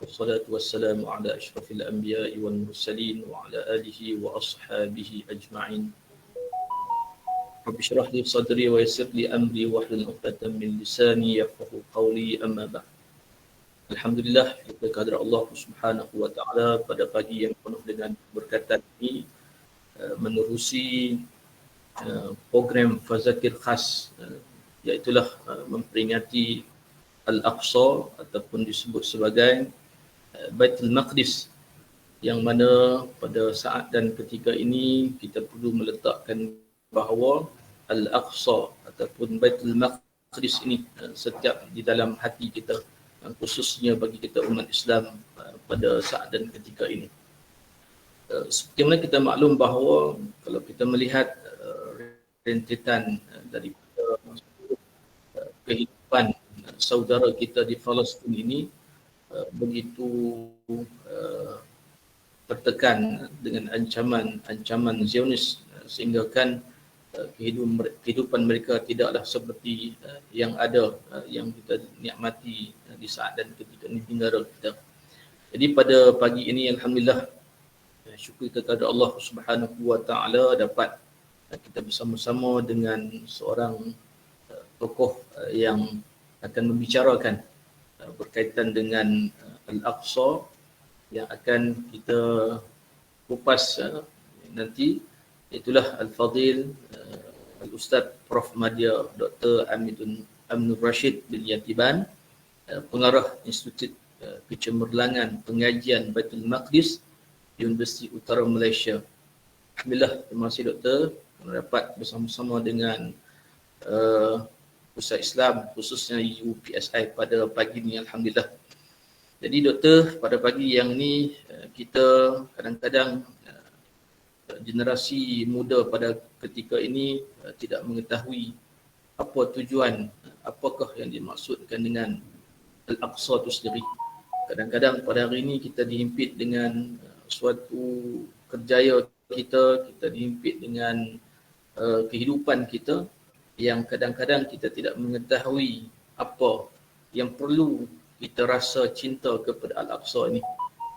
والصلاة والسلام على أشرف الأنبياء والمرسلين وعلى آله وأصحابه أجمعين. رب اشرح لي صدري ويسر لي أمري واحلل عقدة من لساني يفقهوا قولي. أما بعد. Alhamdulillah, kita kehadrat Allah Subhanahu wa taala pada pagi yang penuh dengan keberkatan ini, menerusi program Fazakir khas, iaitulah memperingati Al-Aqsa ataupun disebut sebagai Baitul Maqdis, yang mana pada saat dan ketika ini kita perlu meletakkan bahawa Al-Aqsa ataupun Baitul Maqdis ini setiap di dalam hati kita, khususnya bagi kita umat Islam pada saat dan ketika ini. Seperti mana kita maklum bahawa kalau kita melihat rentetan daripada kehidupan saudara kita di Palestin ini begitu tertekan dengan ancaman Zionis, sehingga kan kehidupan mereka tidaklah seperti yang ada, yang kita nikmati di saat dan ketika ini di negara kita. Jadi pada pagi ini alhamdulillah, syukur kita kepada Allah Subhanahu wa taala dapat kita bersama-sama dengan seorang tokoh yang akan membicarakan berkaitan dengan Al-Aqsa, yang akan kita kupas nanti. Itulah Al-Fadil Al-Ustaz Prof. Madya Dr. Aminur Rashid bin Yatiban, pengarah Institut Kecemerlangan Pengajian Baitul Maqdis di Universiti Utara Malaysia. Alhamdulillah, terima kasih Doktor dapat bersama-sama dengan Pusat Islam khususnya UPSI pada pagi ini. Alhamdulillah. Jadi Doktor, pada pagi yang ini kita kadang-kadang generasi muda pada ketika ini tidak mengetahui apa tujuan, apakah yang dimaksudkan dengan Al-Aqsa itu sendiri. Kadang-kadang pada hari ini kita dihimpit dengan suatu kerjaya kita dihimpit dengan kehidupan kita, yang kadang-kadang kita tidak mengetahui apa yang perlu kita rasa cinta kepada Al-Aqsa ini.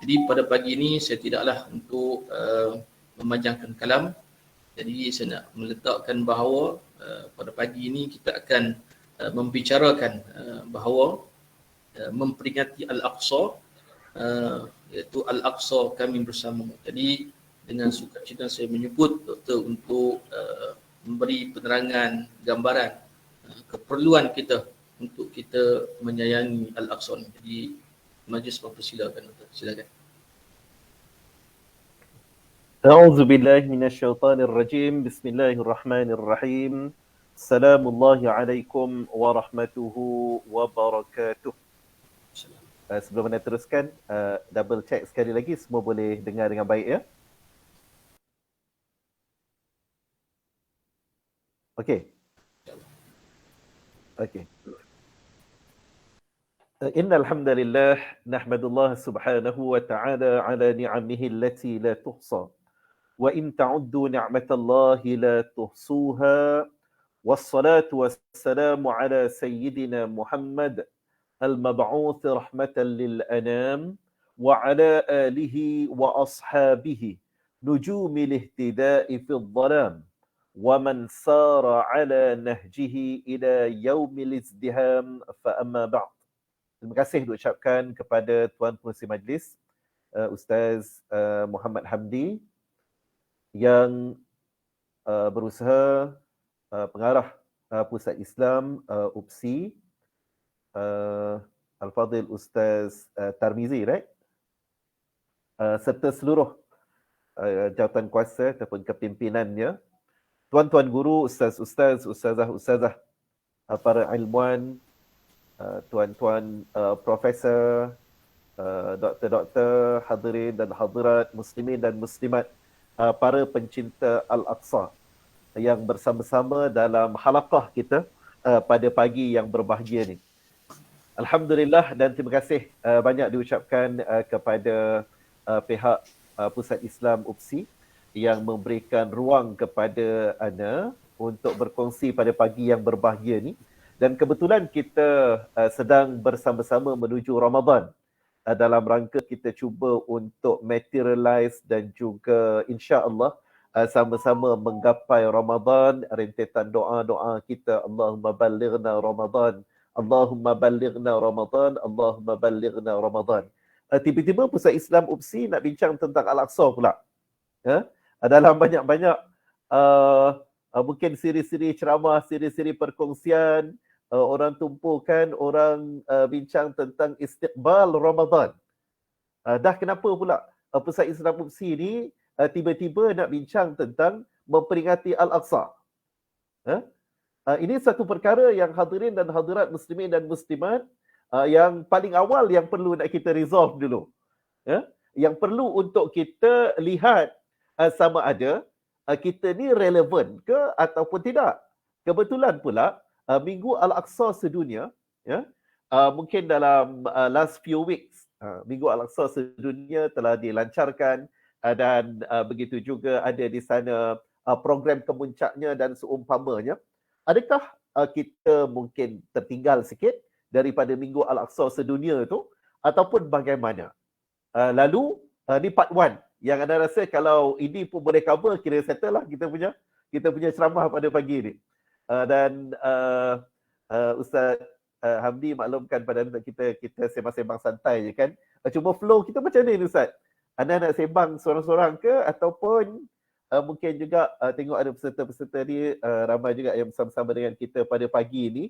Jadi pada pagi ini saya tidaklah untuk memanjangkan kalam. Jadi saya nak meletakkan bahawa pada pagi ini kita akan membicarakan bahawa memperingati Al-Aqsa, iaitu Al-Aqsa kami bersama. Jadi dengan sukacita saya menyebut Doktor untuk memberi penerangan, gambaran keperluan kita untuk kita menyayangi Al-Aqsa ini. Jadi majlis mempersilakan Doktor, silakan. أعوذ بالله من الشيطان الرجيم بسم الله الرحمن الرحيم السلام الله عليكم ورحمته وبركاته. Sebelum anda teruskan, double check sekali lagi semua boleh dengar dengan baik ya. Okey. Innal hamdalillah nahmadullah subhanahu wa ta'ala ala ni'amihi allati la tuhsa. وإن تعدوا نعمة الله لا تحصوها والصلاة والسلام على سيدنا محمد المبعوث رحمة للأنام وعلى آله وأصحابه نجوم الاهتداء في الظلام ومن سار على نهجه إلى يوم الازدهام فأما بعد. Terima kasih diucapkan kepada Tuan Pengerusi Majlis Ustaz Muhammad Hamdi yang berusaha pengarah Pusat Islam UPSI, Al-Fadil Ustaz Tarmizi, right? Serta seluruh jawatan kuasa ataupun kepimpinannya, tuan-tuan guru, ustaz-ustaz, ustazah-ustazah, para ilmuwan, tuan-tuan profesor, doktor-doktor, hadirin dan hadirat, muslimin dan muslimat, para pencinta Al-Aqsa yang bersama-sama dalam halaqah kita pada pagi yang berbahagia ni. Alhamdulillah dan terima kasih banyak diucapkan kepada pihak Pusat Islam UPSI yang memberikan ruang kepada Ana untuk berkongsi pada pagi yang berbahagia ni. Dan kebetulan kita sedang bersama-sama menuju Ramadan. dalam rangka kita cuba untuk materialize dan juga insya-Allah sama-sama menggapai Ramadan, rentetan doa-doa kita, Allahumma ballighna Ramadan, Allahumma ballighna Ramadan, Allahumma ballighna Ramadan. Tiba-tiba Pusat Islam UPSI nak bincang tentang Al-Aqsa pula. Dalam banyak-banyak mungkin siri-siri ceramah, siri-siri perkongsian, orang tumpukan, orang bincang tentang istiqbal Ramadan. Dah kenapa pula Pusat Islam UPSI ni tiba-tiba nak bincang tentang memperingati Al-Aqsa? Ini satu perkara yang hadirin dan hadirat muslimin dan muslimat yang paling awal yang perlu nak kita resolve dulu. Yang perlu untuk kita lihat sama ada kita ni relevan ke ataupun tidak. Kebetulan pula Minggu Al-Aqsa sedunia, mungkin dalam last few weeks, Minggu Al-Aqsa sedunia telah dilancarkan dan begitu juga ada di sana program kemuncaknya dan seumpamanya. Adakah kita mungkin tertinggal sikit daripada Minggu Al-Aqsa sedunia itu ataupun bagaimana? Lalu ni part 1 yang anda rasa kalau ini pun boleh cover, kira settle lah kita punya ceramah pada pagi ni. Dan Ustaz Hamdi maklumkan pada anda kita sembang-sembang santai je kan. Cuma flow kita macam ni Ustaz. Anda nak sembang seorang-seorang ke ataupun mungkin juga tengok ada peserta-peserta ni ramai juga yang bersama-sama dengan kita pada pagi ni,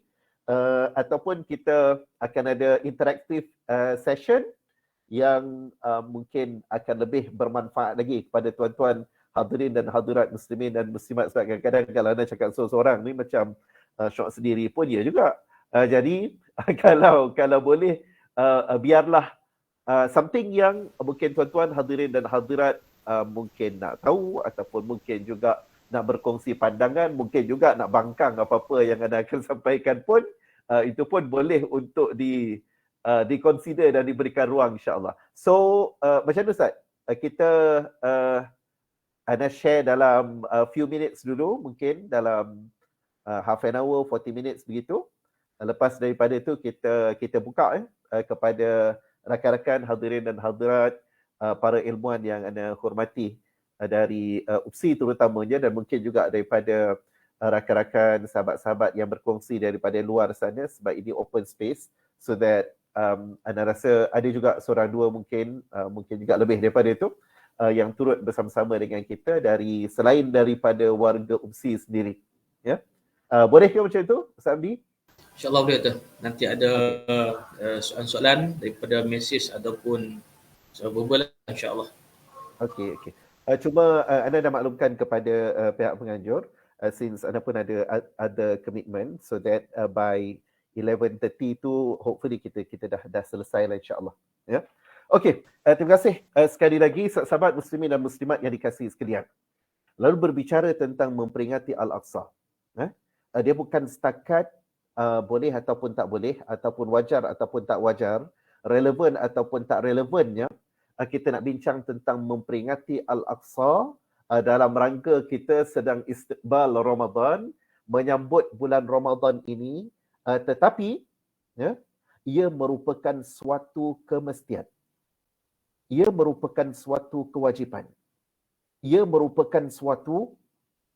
ataupun kita akan ada interactive session yang mungkin akan lebih bermanfaat lagi kepada tuan-tuan hadirin dan hadirat muslimin dan muslimat. Sebab kadang-kadang kalau anda cakap seorang-seorang ni macam syok sendiri pun ya juga. Jadi kalau boleh biarlah something yang mungkin tuan-tuan hadirin dan hadirat mungkin nak tahu ataupun mungkin juga nak berkongsi pandangan, mungkin juga nak bangkang apa-apa yang anda akan sampaikan pun, itu pun boleh untuk di-consider dan diberikan ruang insya-Allah. So macam mana Ustaz? Kita anda share dalam few minutes dulu, mungkin dalam half an hour, 40 minutes begitu. Lepas daripada itu kita buka kepada rakan-rakan hadirin dan hadirat, para ilmuwan yang anda hormati dari UPSI terutamanya, dan mungkin juga daripada rakan-rakan sahabat-sahabat yang berkongsi daripada luar sana, sebab ini open space, so that anda rasa ada juga seorang dua mungkin juga lebih daripada itu yang turut bersama-sama dengan kita dari selain daripada warga UPSI sendiri. Ya, boleh ke macam itu Ustaz Abdi? InsyaAllah boleh tu. Nanti ada soalan-soalan daripada mesej ataupun verbal insyaAllah. Okey. Cuma anda dah maklumkan kepada pihak penganjur, since anda pun ada commitment, so that by 11:30 tu hopefully kita dah selesai lah insyaAllah. Ya. Okey, terima kasih sekali lagi sahabat muslimin dan muslimat yang dikasihi sekalian. Lalu berbicara tentang memperingati Al-Aqsa. Dia bukan setakat boleh ataupun tak boleh, ataupun wajar ataupun tak wajar, relevan ataupun tak relevannya. Kita nak bincang tentang memperingati Al-Aqsa dalam rangka kita sedang istiqbal Ramadan, menyambut bulan Ramadan ini, tetapi ia merupakan suatu kemestian. Ia merupakan suatu kewajipan. Ia merupakan suatu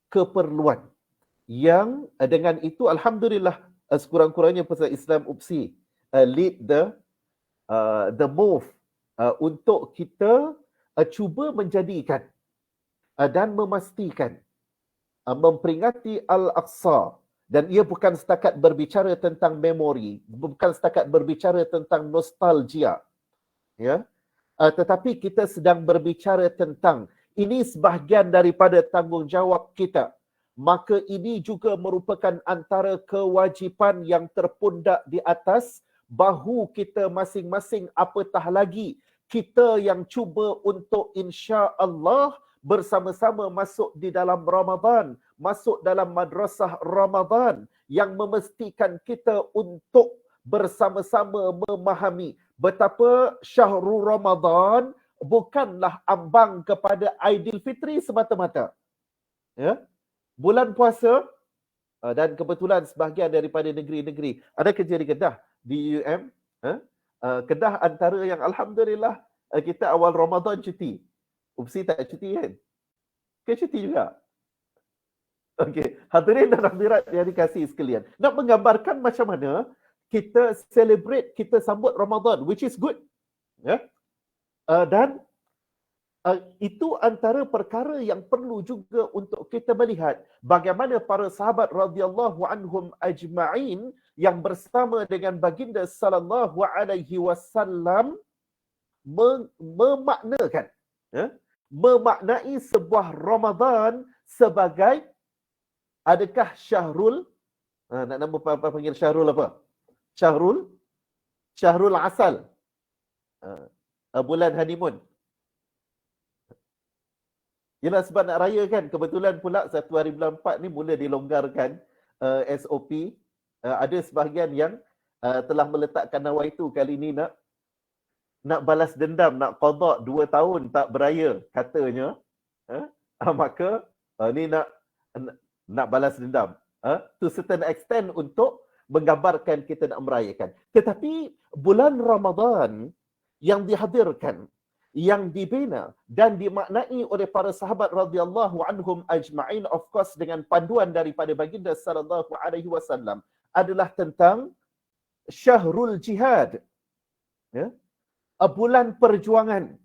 keperluan yang dengan itu alhamdulillah sekurang-kurangnya Pusat Islam UPSI lead the move untuk kita cuba menjadikan dan memastikan memperingati Al-Aqsa, dan ia bukan setakat berbicara tentang memori, bukan setakat berbicara tentang nostalgia, ya, tetapi kita sedang berbicara tentang ini sebahagian daripada tanggungjawab kita. Maka ini juga merupakan antara kewajipan yang terpundak di atas bahu kita masing-masing, apatah lagi kita yang cuba untuk insya-Allah bersama-sama masuk di dalam Ramadan, masuk dalam madrasah Ramadan yang memastikan kita untuk bersama-sama memahami betapa Syahrul Ramadan bukanlah ambang kepada Aidilfitri semata-mata. Ya? Bulan puasa, dan kebetulan sebahagian daripada negeri-negeri, ada kerja di Kedah, di UM, Kedah antara yang alhamdulillah kita awal Ramadan cuti. Upsi tak cuti kan? Ke cuti juga? Okey, hadirin dan hadirat yang dikasihi sekalian. Nak menggambarkan macam mana kita celebrate, kita sambut Ramadan, which is good. Ya? Dan itu antara perkara yang perlu juga untuk kita melihat bagaimana para sahabat radhiyallahu anhum ajma'in yang bersama dengan baginda sallallahu alaihi wasallam memaknakan, ya, memaknai sebuah Ramadan sebagai adakah syahrul, nak nama apa panggil syahrul apa? Syahrul asal. Bulan honeymoon. Yalah sebab nak raya kan, kebetulan pula 1 hari bulan 4 ni mula dilonggarkan SOP. Ada sebahagian yang telah meletakkan nawaitu kali ni nak balas dendam, nak qada 2 tahun tak beraya katanya. Maka ni nak balas dendam. To certain extent untuk menggambarkan kita nak merayakan. Tetapi bulan Ramadan yang dihadirkan, yang dibina dan dimaknai oleh para sahabat radhiyallahu anhum ajma'in, of course dengan panduan daripada baginda sallallahu alaihi wasallam, adalah tentang syahrul jihad, ya? Bulan perjuangan.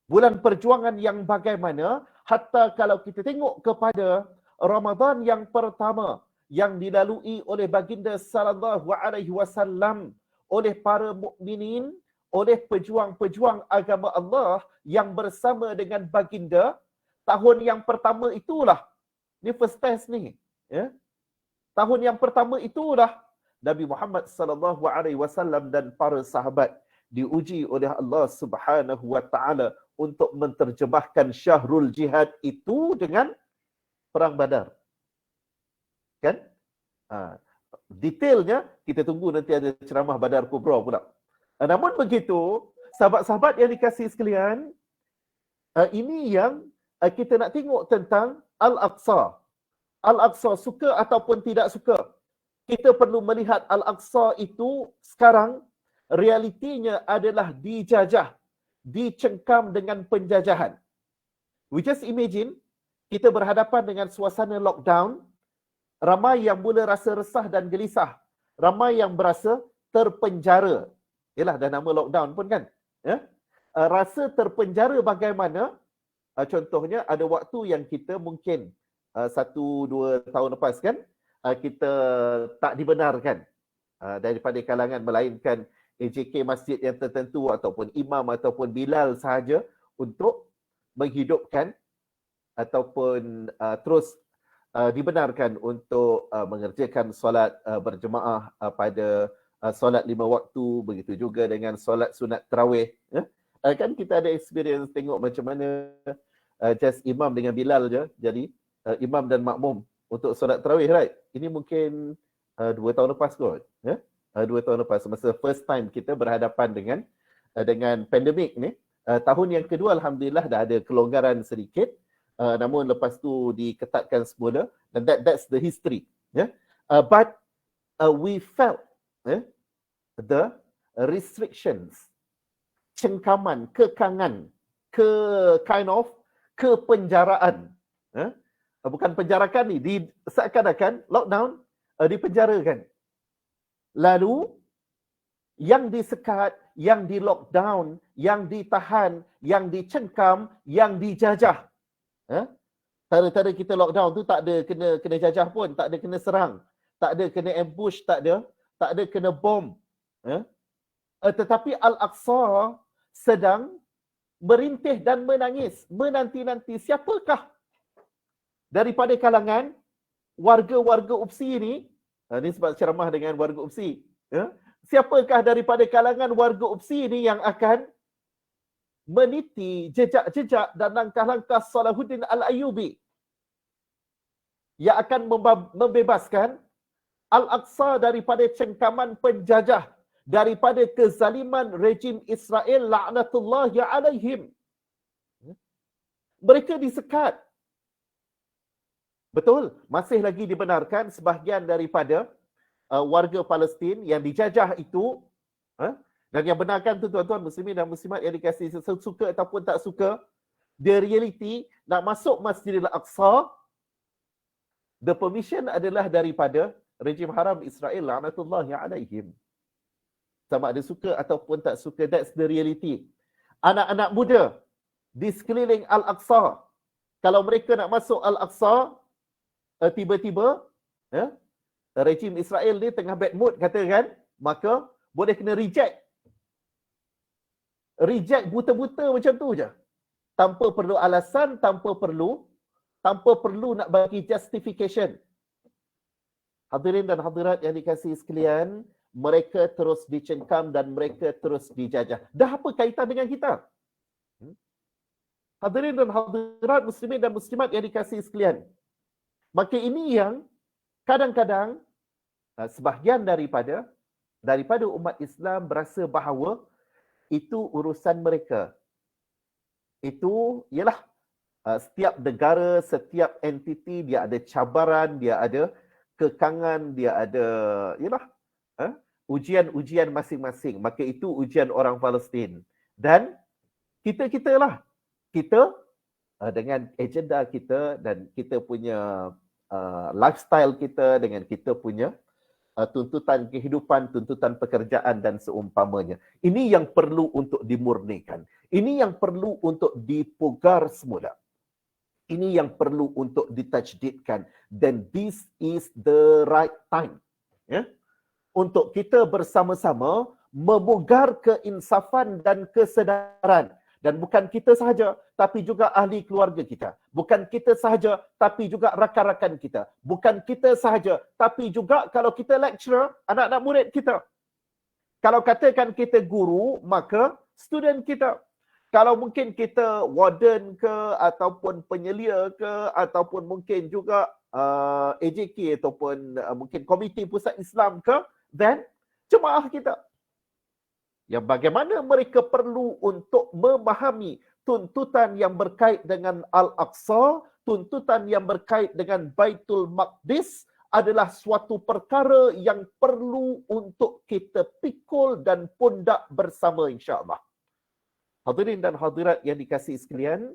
Bulan perjuangan yang bagaimana hatta kalau kita tengok kepada Ramadan yang pertama yang dilalui oleh baginda sallallahu alaihi wasallam oleh para mukminin, oleh pejuang-pejuang agama Allah yang bersama dengan baginda, tahun yang pertama itulah, ni first test ni, ya. Tahun yang pertama itulah Nabi Muhammad sallallahu alaihi wasallam dan para sahabat diuji oleh Allah Subhanahu wa taala untuk menterjemahkan syahrul jihad itu dengan perang Badar. Kan? Detailnya kita tunggu nanti ada ceramah Badar Kubra pula. Namun begitu, sahabat-sahabat yang dikasihi sekalian, ini yang kita nak tengok tentang Al-Aqsa. Al-Aqsa, suka ataupun tidak suka, kita perlu melihat Al-Aqsa itu sekarang realitinya adalah dijajah, dicengkam dengan penjajahan. We just imagine, kita berhadapan dengan suasana lockdown, ramai yang mula rasa resah dan gelisah, ramai yang berasa terpenjara. Yalah, dah nama lockdown pun kan. Ya? Rasa terpenjara bagaimana? Contohnya, ada waktu yang kita mungkin 1-2 tahun lepas kan, kita tak dibenarkan daripada kalangan melainkan AJK masjid yang tertentu ataupun imam ataupun bilal sahaja untuk menghidupkan ataupun terus dibenarkan untuk mengerjakan solat berjemaah pada solat 5 waktu, begitu juga dengan solat sunat tarawih. Kan kita ada experience tengok macam mana just imam dengan bilal je jadi imam dan makmum untuk solat tarawih, right? Ini mungkin 2 tahun lepas kot. 2 tahun lepas, masa first time kita berhadapan dengan pandemik ni. Tahun yang kedua alhamdulillah dah ada kelonggaran sedikit, namun lepas tu diketatkan semula, dan that's the history. But we felt the restrictions, cengkaman, kekangan, kind of kepenjaraan. Bukan penjarakan ni, seakan-akan lockdown, dipenjarakan. Lalu yang disekat, yang di lockdown, yang ditahan, yang dicengkam, yang dijajah. Tara-tara kita lockdown tu tak ada kena jajah pun, tak ada kena serang, tak ada kena ambush, tak ada kena bom. Tetapi Al-Aqsa sedang merintih dan menangis, menanti-nanti siapakah daripada kalangan warga-warga UPSI ni, ini sebab ceramah dengan warga UPSI, siapakah daripada kalangan warga UPSI ni yang akan meniti jejak-jejak dan langkah-langkah Salahuddin Al-Ayyubi yang akan membebaskan Al-Aqsa daripada cengkaman penjajah, daripada kezaliman rejim Israel la'natullahi alaihim. Mereka disekat. Betul, masih lagi dibenarkan sebahagian daripada warga Palestin yang dijajah itu Dan yang benarkan tu tuan-tuan muslimin dan muslimat yang dikasihi, suka ataupun tak suka, the reality nak masuk Masjidil Aqsa, the permission adalah daripada rejim haram Israel laknatullahi alaihim. Sama ada suka ataupun tak suka, that's the reality. Anak-anak muda di sekeliling Al-Aqsa, kalau mereka nak masuk Al-Aqsa, tiba-tiba rejim Israel ni tengah bad mood katakan, maka boleh kena reject buta-buta macam tu je, tanpa perlu alasan, tanpa perlu nak bagi justification. Hadirin dan hadirat yang dikasihi sekalian, mereka terus dicengkam dan mereka terus dijajah. Dah apa kaitan dengan kita? Hadirin dan hadirat muslimin dan muslimat yang dikasihi sekalian, maka ini yang kadang-kadang sebahagian daripada umat Islam berasa bahawa itu urusan mereka. Itu ialah setiap negara, setiap entiti dia ada cabaran, dia ada kekangan, dia ada ujian-ujian masing-masing. Maka itu ujian orang Palestin. Dan kita dengan agenda kita dan kita punya lifestyle kita, dengan kita punya tuntutan kehidupan, tuntutan pekerjaan dan seumpamanya. Ini yang perlu untuk dimurnikan. Ini yang perlu untuk dipugar semula. Ini yang perlu untuk ditajdidkan. Dan this is the right time. Untuk kita bersama-sama memugar keinsafan dan kesedaran. Dan bukan kita sahaja, tapi juga ahli keluarga kita. Bukan kita sahaja, tapi juga rakan-rakan kita. Bukan kita sahaja, tapi juga kalau kita lecturer, anak-anak murid kita. Kalau katakan kita guru, maka student kita. Kalau mungkin kita warden ke, ataupun penyelia ke, ataupun mungkin juga AJK ataupun mungkin Komiti Pusat Islam ke, then jemaah kita. Yang bagaimana mereka perlu untuk memahami tuntutan yang berkait dengan Al-Aqsa, tuntutan yang berkait dengan Baitul Maqdis adalah suatu perkara yang perlu untuk kita pikul dan pundak bersama insya-Allah. Hadirin dan hadirat yang dikasihi sekalian,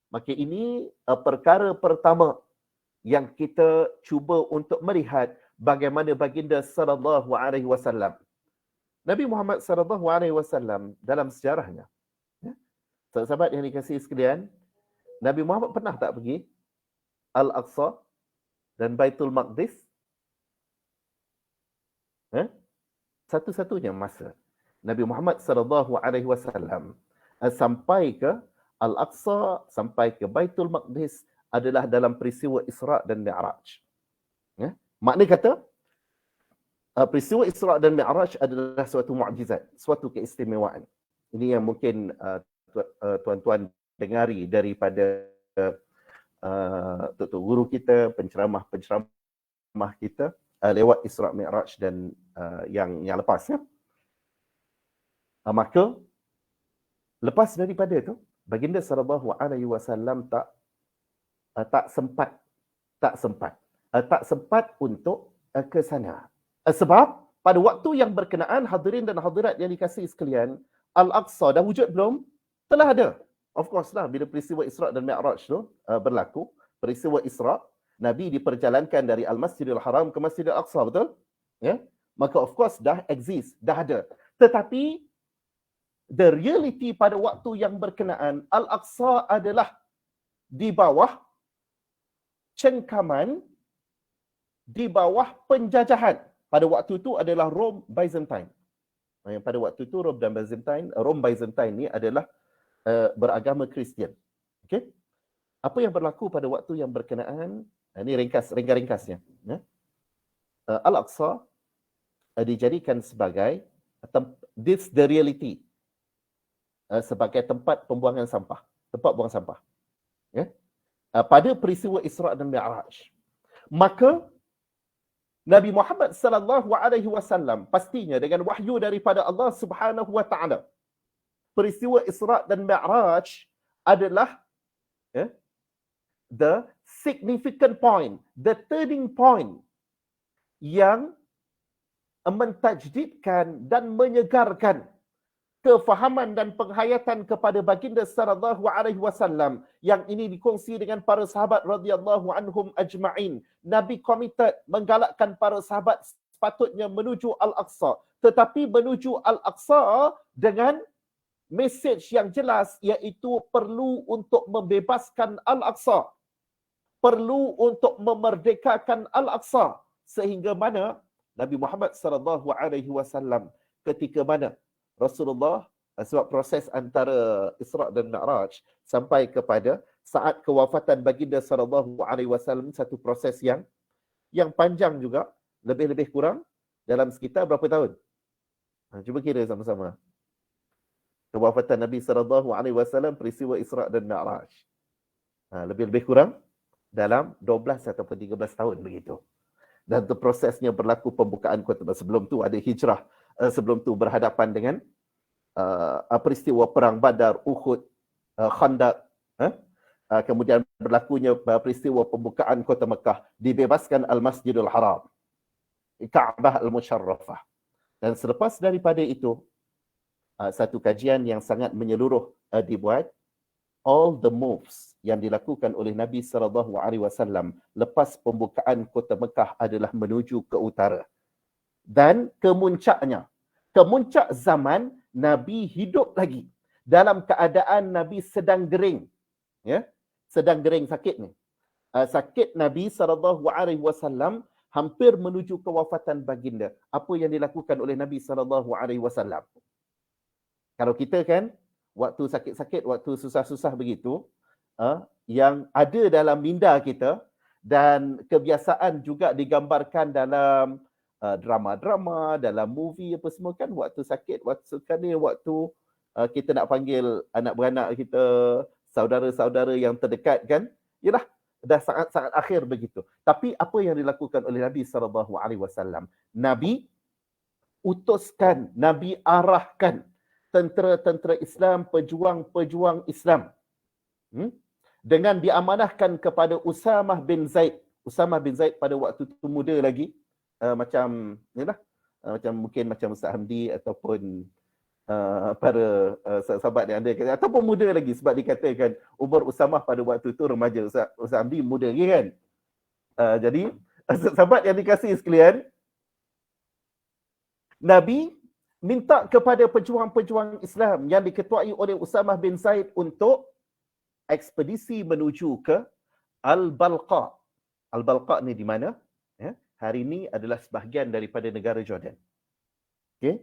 maka ini perkara pertama yang kita cuba untuk melihat bagaimana baginda sallallahu alaihi wasallam, Nabi Muhammad sallallahu alaihi wasallam dalam sejarahnya. Sahabat yang dikasihi sekalian, Nabi Muhammad pernah tak pergi Al-Aqsa dan Baitul Maqdis? Satu-satunya masa Nabi Muhammad sallallahu alaihi wasallam sampai ke Al-Aqsa, sampai ke Baitul Maqdis adalah dalam peristiwa Isra' dan Mi'raj. Makna kata peristiwa Isra' dan Mi'raj adalah suatu mukjizat, suatu keistimewaan. Ini yang mungkin tuan-tuan dengari daripada tuan-tuan guru kita, penceramah kita lewat Isra' Mi'raj dan yang lepas. Maka lepas daripada itu, baginda sallallahu alaihi wasallam tak sempat untuk ke sana. Sebab pada waktu yang berkenaan, hadirin dan hadirat yang dikasihi sekalian, Al-Aqsa dah wujud belum? Telah ada. Of course lah, bila peristiwa Isra' dan Mi'raj tu berlaku, peristiwa Isra', Nabi diperjalankan dari Al-Masjidil Haram ke Masjidil Aqsa, betul? Maka of course dah exist, dah ada. Tetapi the reality pada waktu yang berkenaan, Al-Aqsa adalah di bawah cengkaman, di bawah penjajahan. Pada waktu itu adalah Rome Byzantine. Yang pada waktu itu Rome Byzantine ni adalah beragama Kristian. Okey? Apa yang berlaku pada waktu yang berkenaan? Ini ringkas-ringkasnya. Al-Aqsa dijadikan sebagai this the reality, sebagai tempat pembuangan sampah, tempat buang sampah. Pada peristiwa Isra' dan Mi'raj. Maka Nabi Muhammad sallallahu alaihi wasallam pastinya dengan wahyu daripada Allah Subhanahu wa taala, peristiwa Isra' dan Mi'raj adalah the significant point, the turning point yang mentajdidkan dan menyegarkan kefahaman dan penghayatan kepada baginda sallallahu alaihi wasallam yang ini dikongsi dengan para sahabat radhiyallahu anhum ajma'in. Nabi komited menggalakkan para sahabat sepatutnya menuju Al-Aqsa, tetapi menuju Al-Aqsa dengan mesej yang jelas, iaitu perlu untuk membebaskan Al-Aqsa, perlu untuk memerdekakan Al-Aqsa, sehingga mana Nabi Muhammad sallallahu alaihi wasallam ketika mana Rasulullah, sebab proses antara Isra' dan Mi'raj sampai kepada saat kewafatan baginda sallallahu alaihi wasallam, satu proses yang panjang juga, lebih kurang dalam sekitar berapa tahun? Cuba kira sama-sama. Kewafatan Nabi sallallahu alaihi wasallam, peristiwa Isra' dan Mi'raj. Lebih kurang dalam 12 ataupun 13 tahun begitu. Dan itu prosesnya berlaku pembukaan kota. Sebelum tu ada hijrah, sebelum tu berhadapan dengan peristiwa perang Badar, Uhud, Khandaq, kemudian berlakunya peristiwa pembukaan kota Mekah, dibebaskan Al-Masjidul Haram, Ka'bah Al-Musharrafah. Dan selepas daripada itu, satu kajian yang sangat menyeluruh dibuat, all the moves yang dilakukan oleh Nabi SAW lepas pembukaan kota Mekah adalah menuju ke utara. Dan kemuncak zaman, Nabi hidup lagi dalam keadaan Nabi sedang gering. Ya, sedang gering sakit ni. Sakit Nabi SAW hampir menuju kewafatan baginda. Apa yang dilakukan oleh Nabi SAW? Kalau kita kan, waktu sakit-sakit, waktu susah-susah begitu, yang ada dalam minda kita dan kebiasaan juga digambarkan dalam drama-drama, dalam movie apa semua kan, waktu sakit, waktu kita nak panggil anak beranak kita, saudara-saudara yang terdekat kan, yalah, dah sangat-sangat akhir begitu. Tapi apa yang dilakukan oleh Nabi SAW? Nabi utuskan, Nabi arahkan tentera-tentera Islam, pejuang-pejuang Islam, dengan diamanahkan kepada Usamah bin Zaid. Usamah bin Zaid pada waktu itu muda lagi, macam Ustaz Hamdi ataupun para sahabat yang ada, ataupun muda lagi, sebab dikatakan umur Usamah pada waktu itu remaja, Ustaz Hamdi muda lagi kan. Jadi sahabat yang dikasihi sekalian, Nabi minta kepada pejuang-pejuang Islam yang diketuai oleh Usamah bin Zaid untuk ekspedisi menuju ke Al-Balqa. Al-Balqa ni di mana? Ya, hari ini adalah sebahagian daripada negara Jordan. Okay.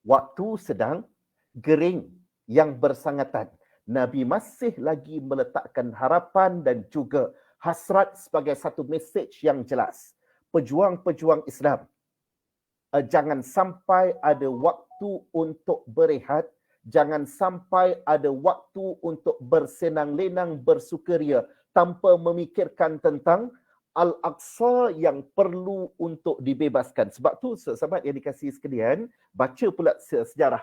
Waktu sedang gering yang bersangatan. Nabi masih lagi meletakkan harapan dan juga hasrat sebagai satu mesej yang jelas. Pejuang-pejuang Islam, jangan sampai ada waktu untuk berehat, jangan sampai ada waktu untuk bersenang-lenang, bersukaria tanpa memikirkan tentang Al-Aqsa yang perlu untuk dibebaskan. Sebab tu sahabat yang dikasihi sekalian, baca pula sejarah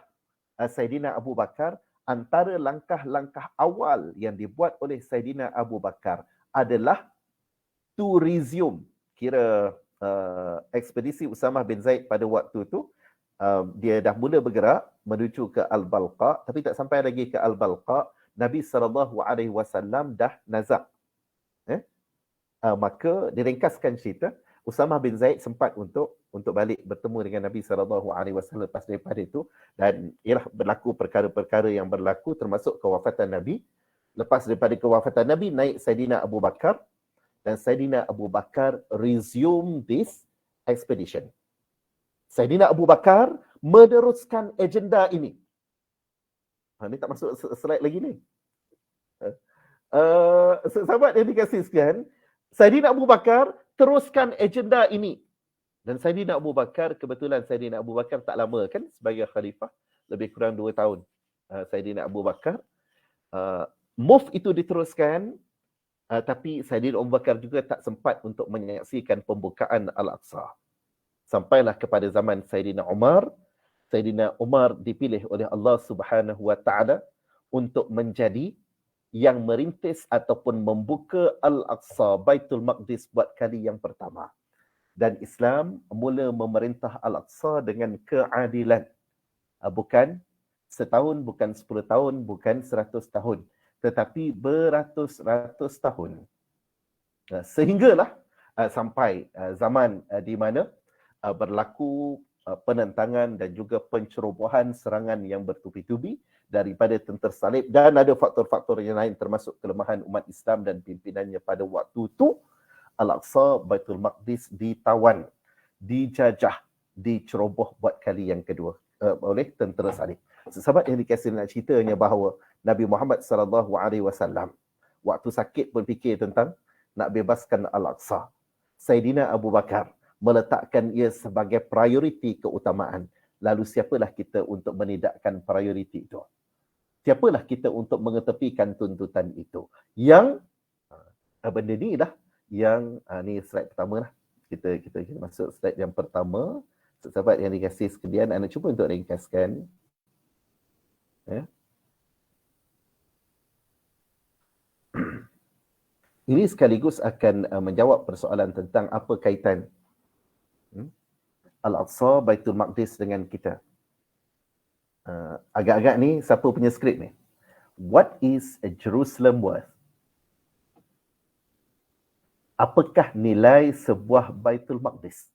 Saidina Abu Bakar. Antara langkah-langkah awal yang dibuat oleh Saidina Abu Bakar adalah to resume, kira ekspedisi Usamah bin Zaid pada waktu itu, dia dah mula bergerak menuju ke Al-Balqa, tapi tak sampai lagi ke Al-Balqa, Nabi SAW dah nazak. Maka diringkaskan cerita, Usamah bin Zaid sempat untuk balik bertemu dengan Nabi SAW lepas daripada itu, dan ialah berlaku perkara-perkara yang berlaku, termasuk kewafatan Nabi. Lepas daripada kewafatan Nabi, naik Saidina Abu Bakar, dan Saidina Abu Bakar resume this expedition. Saidina Abu Bakar meneruskan agenda ini. Ini tak masuk slide lagi ni. Sahabat yang dikasihi sekalian, Saidina Abu Bakar teruskan agenda ini. Dan Saidina Abu Bakar, kebetulan Saidina Abu Bakar tak lama kan sebagai khalifah, lebih kurang 2 tahun. Saidina Abu Bakar, move itu diteruskan, tapi Saidina Abu Bakar juga tak sempat untuk menyaksikan pembukaan Al-Aqsa. Sampailah kepada zaman Saidina Umar. Saidina Umar dipilih oleh Allah Subhanahu Wa Taala untuk menjadi yang merintis ataupun membuka Al-Aqsa, Baitul Maqdis buat kali yang pertama. Dan Islam mula memerintah Al-Aqsa dengan keadilan. Bukan setahun, bukan 10 tahun, bukan 100 tahun, tetapi beratus-ratus tahun. Sehinggalah sampai zaman di mana berlaku penentangan dan juga pencerobohan serangan yang bertubi-tubi daripada tentera salib, dan ada faktor-faktor yang lain termasuk kelemahan umat Islam dan pimpinannya pada waktu itu. Al-Aqsa, Baitul Maqdis ditawan, dijajah, diceroboh buat kali yang kedua oleh tentera salib. Sahabat yang dikasihi, nak ceritanya bahawa Nabi Muhammad SAW waktu sakit berfikir tentang nak bebaskan Al-Aqsa. Saidina Abu Bakar meletakkan ia sebagai prioriti keutamaan. Lalu siapalah kita untuk menidakkan prioriti itu? Siapalah kita untuk mengetepikan tuntutan itu? Yang benda ni lah yang ni slide pertama lah. Kita masuk slide yang pertama. Sahabat yang dikasihi sekalian, anda cuba untuk ringkaskan. Ini sekaligus akan menjawab persoalan tentang apa kaitan Al-Aqsa, Baitul Maqdis dengan kita. Agak-agak ni, siapa punya skrip ni? What is a Jerusalem worth? Apakah nilai sebuah Baitul Maqdis?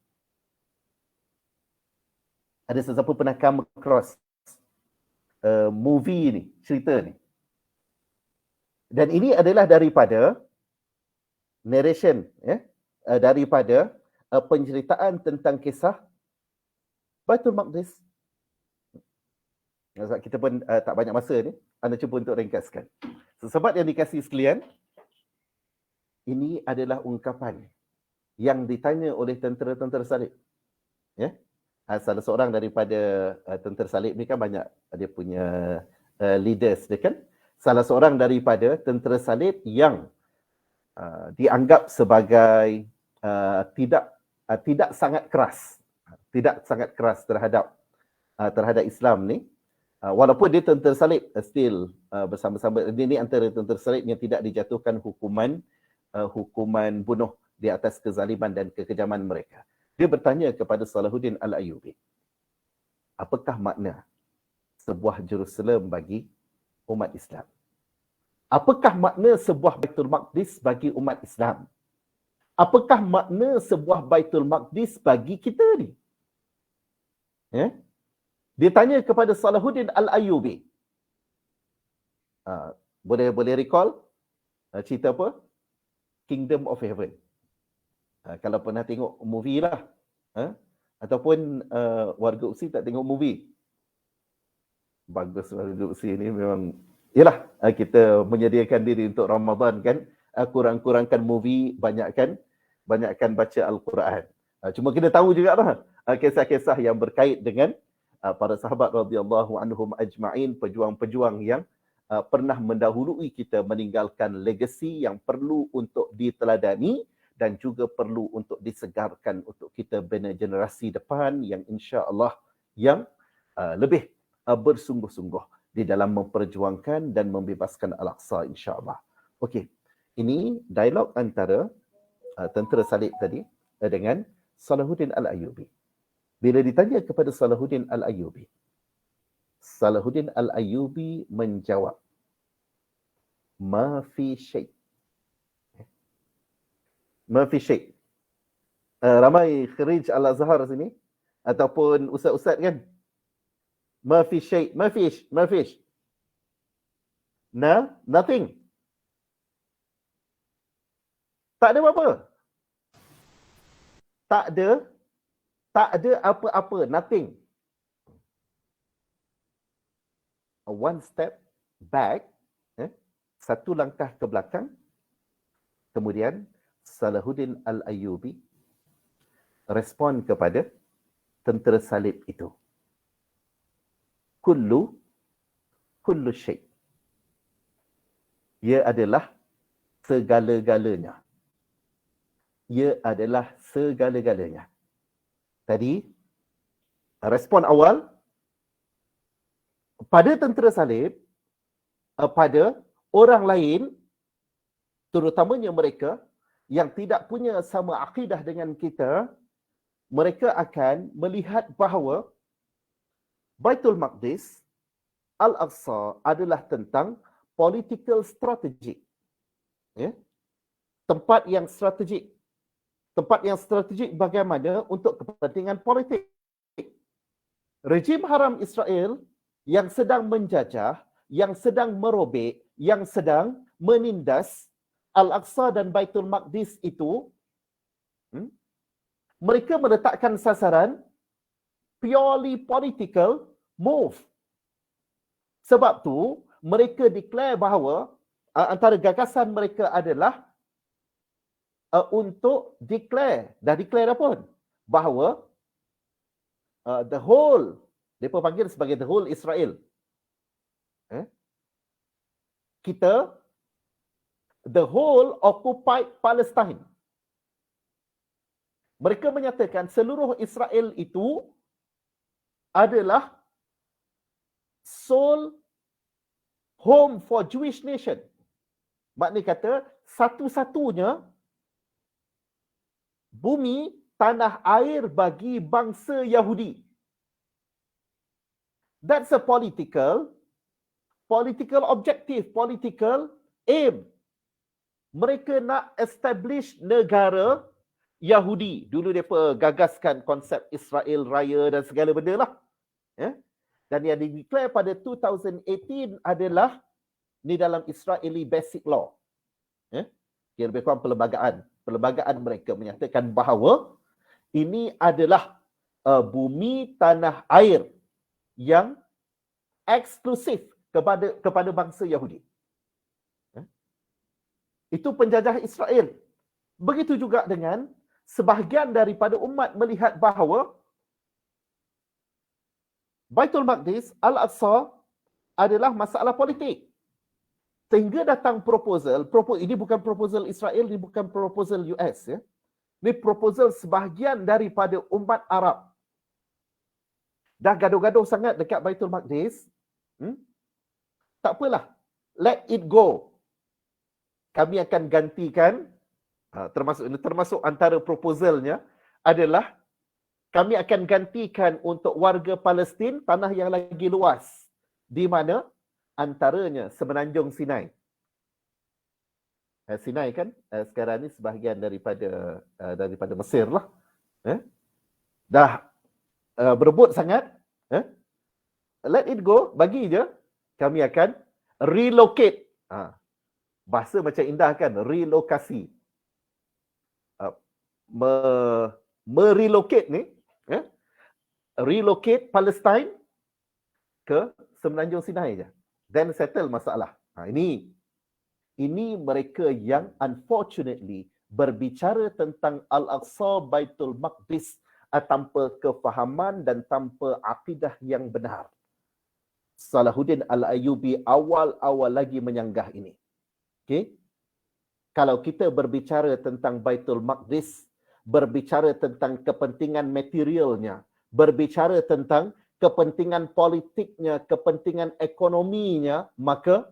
Ada sesiapa pernah come across movie ni, cerita ni? Dan ini adalah daripada narration, daripada penceritaan tentang kisah Baitul Maqdis. Kita pun tak banyak masa ni, anda cuba untuk ringkaskan. Sahabat yang dikasihi sekalian, ini adalah ungkapan yang ditanya oleh tentera-tentera salib. Salah seorang daripada tentera salib ni kan banyak dia punya leaders dia kan. Salah seorang daripada tentera salib yang dianggap sebagai tidak sangat keras terhadap Islam ni, walaupun dia tentera salib still bersama-sama. Ini antara tentera salib yang tidak dijatuhkan hukuman bunuh di atas kezaliman dan kekejaman mereka. Dia bertanya kepada Salahuddin Al-Ayyubi, apakah makna sebuah Jerusalem bagi umat Islam? Apakah makna sebuah Baitul Maqdis bagi umat Islam? Apakah makna sebuah Baitul Maqdis bagi kita ni? Dia tanya kepada Salahuddin Al-Ayyubi. Boleh recall cerita apa? Kingdom of Heaven. Kalau pernah tengok movie lah. Ataupun warga Usi tak tengok movie. Bagus warga Usi ni memang. Yalah, kita menyediakan diri untuk Ramadan kan. Kurang-kurangkan movie, banyakkan baca Al-Quran. Cuma kita tahu juga lah kisah-kisah yang berkait dengan para sahabat radhiyallahu anhum ajma'in, pejuang-pejuang yang pernah mendahului kita meninggalkan legasi yang perlu untuk diteladani dan juga perlu untuk disegarkan untuk kita bina generasi depan yang insya-Allah yang lebih bersungguh-sungguh di dalam memperjuangkan dan membebaskan Al-Aqsa insya-Allah. Okey. Ini dialog antara tentera salib tadi dengan Salahuddin Al-Ayyubi. Bila ditanya kepada Salahuddin Al-Ayyubi, Salahuddin Al-Ayyubi menjawab, ma fi syai'. Ma fi syai'. Ramai kharij Al-Azhar sini ataupun ustaz-ustaz kan? Ma fi syai', ma fish. Nothing. Tak ada apa-apa. Tak ada apa-apa, nothing. One step back, satu langkah ke belakang. Kemudian Salahuddin Al-Ayyubi respon kepada tentera salib itu. Kullu syai'. Ia adalah segala-galanya. Ia adalah segala-galanya. Tadi, respon awal, pada tentera salib, pada orang lain, terutamanya mereka yang tidak punya sama akidah dengan kita, mereka akan melihat bahawa Baitul Maqdis Al-Aqsa adalah tentang political strategy. Ya? Tempat yang strategik. Tempat yang strategik bagaimana untuk kepentingan politik. Rejim haram Israel yang sedang menjajah, yang sedang merobek, yang sedang menindas Al-Aqsa dan Baitul Maqdis itu, mereka meletakkan sasaran purely political move. Sebab tu mereka declare bahawa antara gagasan mereka adalah untuk dah declare pun bahawa the whole, mereka panggil sebagai the whole Israel. Kita the whole occupied Palestine. Mereka menyatakan seluruh Israel itu adalah sole home for Jewish nation. Maknanya kata satu-satunya bumi tanah air bagi bangsa Yahudi. That's a political objective, political aim. Mereka nak establish negara Yahudi. Dulu mereka gagaskan konsep Israel Raya dan segala benda lah. Ya? Dan yang di-declare pada 2018 adalah ni dalam Israeli Basic Law. Ya? Dia lebih kurang perlembagaan. Perlembagaan mereka menyatakan bahawa ini adalah bumi tanah air yang eksklusif kepada bangsa Yahudi. Ya? Itu penjajah Israel. Begitu juga dengan sebahagian daripada umat melihat bahawa Baitul Maqdis, Al-Aqsa adalah masalah politik. Sehingga datang proposal, ini bukan proposal Israel, ini bukan proposal US. Ya. Ini proposal sebahagian daripada umat Arab. Dah gaduh-gaduh sangat dekat Baitul Maqdis. Tak apalah, let it go. Kami akan gantikan, termasuk antara proposalnya adalah kami akan gantikan untuk warga Palestin tanah yang lagi luas. Di mana? Antaranya Semenanjung Sinai. Sinai kan sekarang ni sebahagian daripada Mesir lah. Dah berebut sangat. Let it go, bagi je. Kami akan relocate. Bahasa macam indah kan, relokasi. Merelocate ni, relocate Palestine ke Semenanjung Sinai je. Then settle masalah. Ini mereka yang unfortunately berbicara tentang Al-Aqsa, Baitul Maqdis tanpa kefahaman dan tanpa akidah yang benar. Salahuddin Al-Ayyubi awal-awal lagi menyanggah ini. Okay? Kalau kita berbicara tentang Baitul Maqdis, berbicara tentang kepentingan materialnya, berbicara tentang kepentingan politiknya, kepentingan ekonominya, maka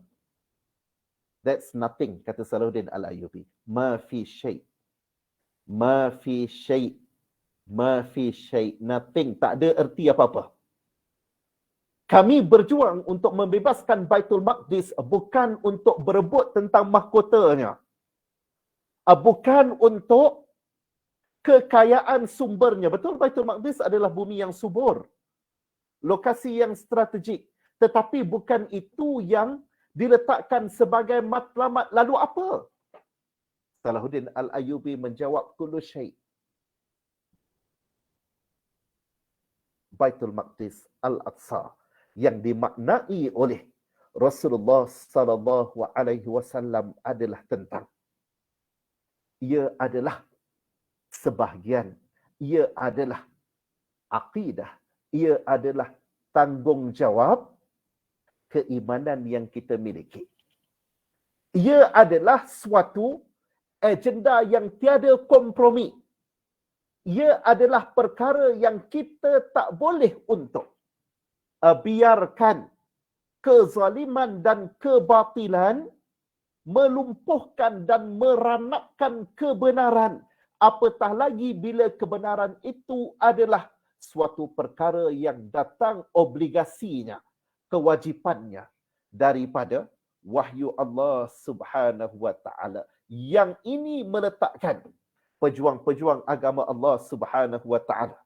that's nothing, kata Salahuddin Al-Ayyubi. Ma fi syai'. Ma fi syai'. Ma fi syai'. Nothing. Tak ada erti apa-apa. Kami berjuang untuk membebaskan Baitul Maqdis bukan untuk berebut tentang mahkotanya. Bukan untuk kekayaan sumbernya. Betul, Baitul Maqdis adalah bumi yang subur. Lokasi yang strategik. Tetapi bukan itu yang diletakkan sebagai matlamat. Lalu apa? Salahuddin Al-Ayyubi menjawab kullu syai'. Baitul Maqdis Al-Aqsa yang dimaknai oleh Rasulullah sallallahu alaihi wasallam adalah tentang ia adalah sebahagian, ia adalah akidah, ia adalah tanggungjawab keimanan yang kita miliki. Ia adalah suatu agenda yang tiada kompromi. Ia adalah perkara yang kita tak boleh untuk biarkan kezaliman dan kebatilan melumpuhkan dan meranapkan kebenaran. Apatah lagi bila kebenaran itu adalah suatu perkara yang datang obligasinya kewajipannya daripada wahyu Allah Subhanahu wa taala. Yang ini meletakkan pejuang-pejuang agama Allah Subhanahu wa taala.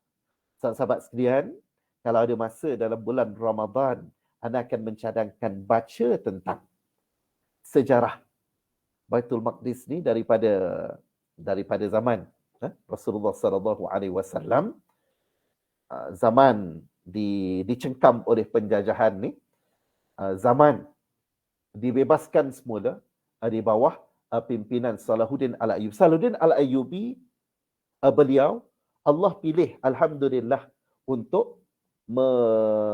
Sahabat sekalian, kalau ada masa dalam bulan Ramadan, anda akan mencadangkan baca tentang sejarah Baitul Maqdis ni daripada zaman Rasulullah sallallahu alaihi wasallam, zaman dicengkam oleh penjajahan ni, zaman dibebaskan semula di bawah pimpinan Salahuddin Al-Ayyubi. Salahuddin Al-Ayyubi, beliau Allah pilih alhamdulillah untuk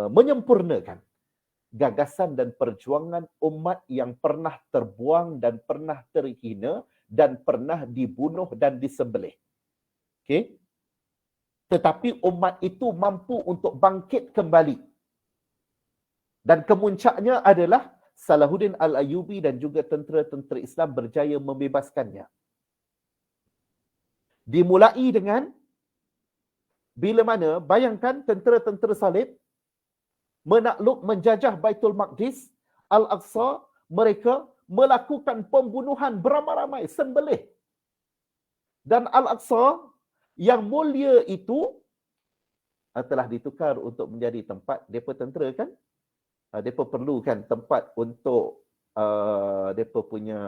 menyempurnakan gagasan dan perjuangan umat yang pernah terbuang dan pernah terhina dan pernah dibunuh dan disembelih. Okey? Tetapi umat itu mampu untuk bangkit kembali. Dan kemuncaknya adalah Salahuddin Al-Ayyubi dan juga tentera-tentera Islam berjaya membebaskannya. Dimulai dengan bila mana, bayangkan tentera-tentera salib menakluk menjajah Baitul Maqdis, Al-Aqsa, mereka melakukan pembunuhan beramai-ramai, sembelih. Dan Al-Aqsa yang mulia itu telah ditukar untuk menjadi tempat depa tentera kan? Depa perlukan tempat untuk depa punya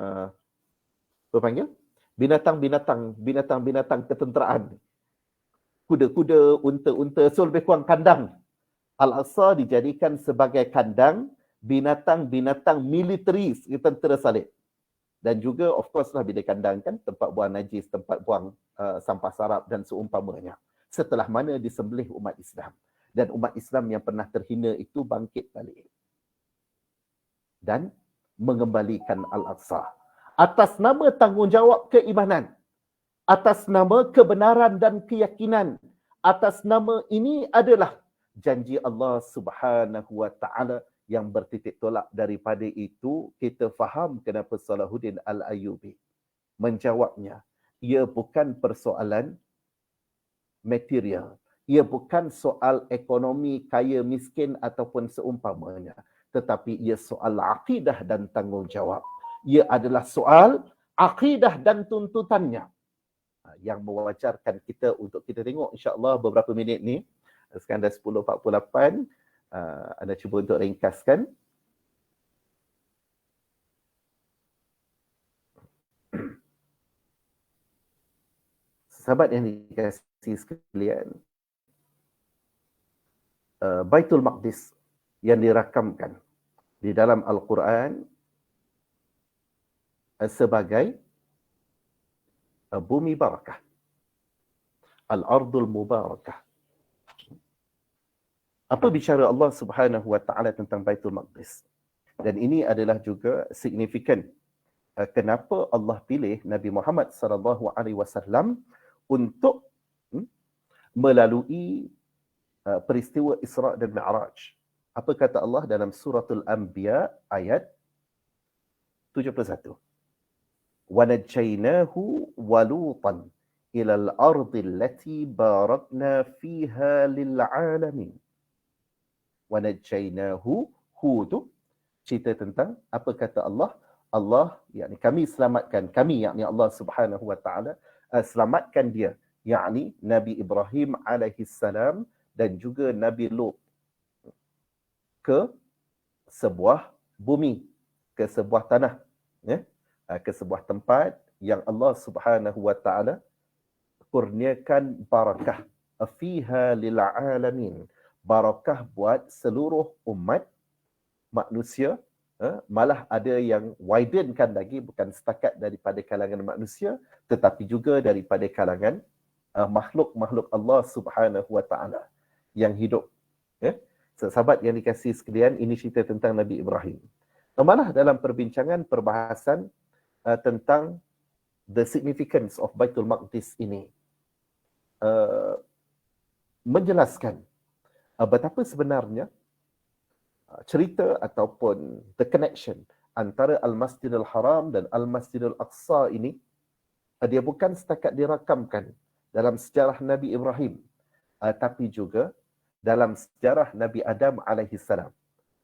apa panggil? Binatang-binatang ketenteraan. Kuda-kuda, unta-unta, so lebih kurang kandang. Al-Aqsa dijadikan sebagai kandang binatang-binatang militeri tentera salib. Dan juga of course lah bila kandang kan tempat buang najis, tempat buang sampah sarap dan seumpamanya. Setelah mana disembelih umat Islam. Dan umat Islam yang pernah terhina itu bangkit balik. Dan mengembalikan Al-Aqsa. Atas nama tanggungjawab keimanan. Atas nama kebenaran dan keyakinan. Atas nama ini adalah janji Allah Subhanahu wa taala yang bertitik tolak. Daripada itu kita faham kenapa Salahuddin Al-Ayyubi menjawabnya. Ia bukan persoalan material. Ia bukan soal ekonomi kaya miskin ataupun seumpamanya, tetapi ia soal akidah dan tanggungjawab. Ia adalah soal akidah dan tuntutannya yang mewajarkan kita untuk kita tengok insya-Allah beberapa minit ni. Sekarang dah 10.48. Anda cuba untuk ringkaskan. Sahabat yang dikasihi sekalian, Baitul Maqdis yang dirakamkan di dalam Al-Quran sebagai bumi barakah, Al-Ardul Mubarakah. Apa bicara Allah Subhanahu wa taala tentang Baitul Maqdis? Dan ini adalah juga signifikan kenapa Allah pilih Nabi Muhammad sallallahu alaihi wasallam untuk melalui peristiwa Isra' dan Mi'raj. Apa kata Allah dalam suratul Anbiya ayat 71? وَنَجَّيْنَاهُ وَلُوطًا إِلَى الْأَرْضِ الَّتِي بَارَكْنَا فِيهَا لِلْعَالَمِينَ. وَنَجَّيْنَاهُ, hu tu cerita tentang apa kata Allah. Allah, yakni kami selamatkan, kami yakni Allah Subhanahu wa taala selamatkan dia, yakni Nabi Ibrahim alaihi salam dan juga Nabi Lut ke sebuah bumi, ke sebuah tanah, ya, ke sebuah tempat yang Allah Subhanahu wa taala kurniakan barakah fiha lil alamin, barakah buat seluruh umat manusia. Malah ada yang widenkan lagi, bukan setakat daripada kalangan manusia tetapi juga daripada kalangan makhluk-makhluk Allah Subhanahu wa taala yang hidup, ya. Sahabat yang dikasihi sekalian, ini cerita tentang Nabi Ibrahim. Malah dalam perbincangan perbahasan tentang the significance of Baitul Maqdis ini menjelaskan betapa sebenarnya cerita ataupun the connection antara Al-Masjidil Haram dan Al-Masjidil Aqsa ini, dia bukan setakat dirakamkan dalam sejarah Nabi Ibrahim, tapi juga dalam sejarah Nabi Adam alaihi salam.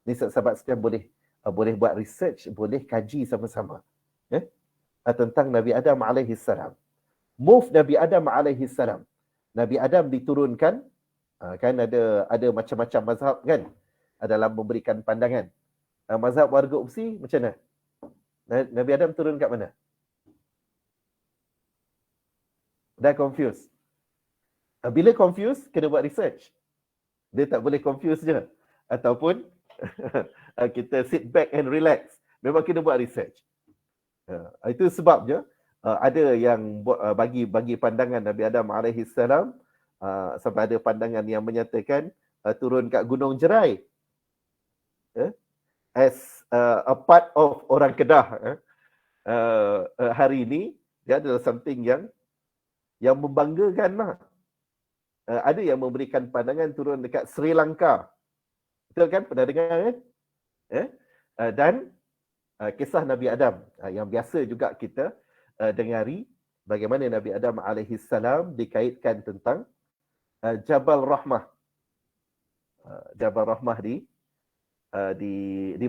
Ni sahabat sekalian boleh buat research, boleh kaji sama-sama tentang Nabi Adam alaihi salam. Move Nabi Adam alaihi salam. Nabi Adam diturunkan, kan ada macam-macam mazhab kan dalam memberikan pandangan. Mazhab warga Upsi macam mana? Nabi Adam turun kat mana? Dah confused. Bila confused, kena buat research. Dia tak boleh confuse je. Ataupun kita sit back and relax. Memang kena buat research. Itu sebabnya ada yang bagi pandangan Nabi Adam alaihi salam, sampai ada pandangan yang menyatakan turun kat Gunung Jerai as a part of orang Kedah hari ini. Dia adalah something yang membanggakan lah. Ada yang memberikan pandangan turun dekat Sri Lanka. Betul kan? Pernah dengar kan? Dan kisah Nabi Adam yang biasa juga kita dengari, bagaimana Nabi Adam alaihi salam dikaitkan tentang Jabal Rahmah. Jabal Rahmah di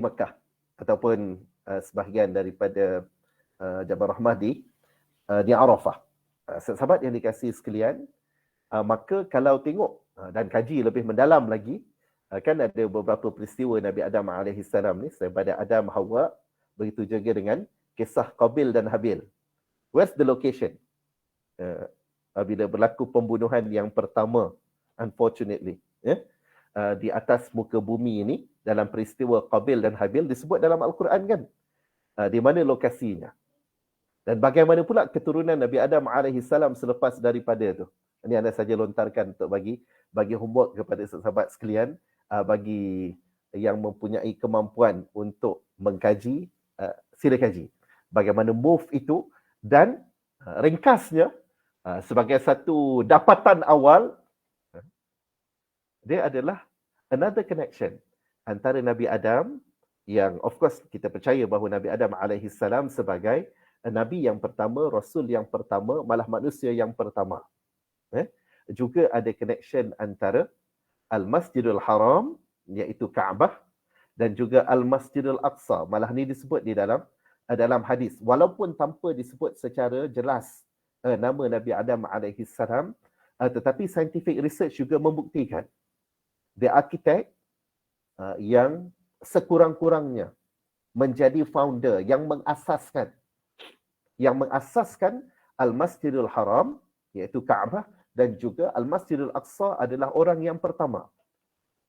Mekah, ataupun sebahagian daripada Jabal Rahmah di Arafah. Sahabat yang dikasihi sekalian, maka kalau tengok dan kaji lebih mendalam lagi, kan ada beberapa peristiwa Nabi Adam alaihi salam ni, daripada Adam Hawa, begitu juga dengan kisah Qabil dan Habil. Where's the location? Bila berlaku pembunuhan yang pertama, unfortunately, di atas muka bumi ini, dalam peristiwa Qabil dan Habil disebut dalam Al-Quran kan, di mana lokasinya, dan bagaimana pula keturunan Nabi Adam alaihi salam selepas daripada itu. Ini anda saja lontarkan untuk bagi homework kepada sahabat sekalian, bagi yang mempunyai kemampuan untuk mengkaji, sila kaji bagaimana move itu, dan ringkasnya sebagai satu dapatan awal, dia adalah another connection antara Nabi Adam, yang of course kita percaya bahawa Nabi Adam alaihi salam sebagai Nabi yang pertama, Rasul yang pertama, malah manusia yang pertama. Juga ada connection antara Al-Masjidul Haram, iaitu Kaabah, dan juga Al-Masjidul Aqsa. Malah ni disebut di dalam hadis, walaupun tanpa disebut secara jelas nama Nabi Adam alaihi salam, tetapi scientific research juga membuktikan the architect yang sekurang-kurangnya menjadi founder, yang mengasaskan Al-Masjidul Haram, iaitu Kaabah, dan juga Al-Masjidul Aqsa adalah orang yang pertama.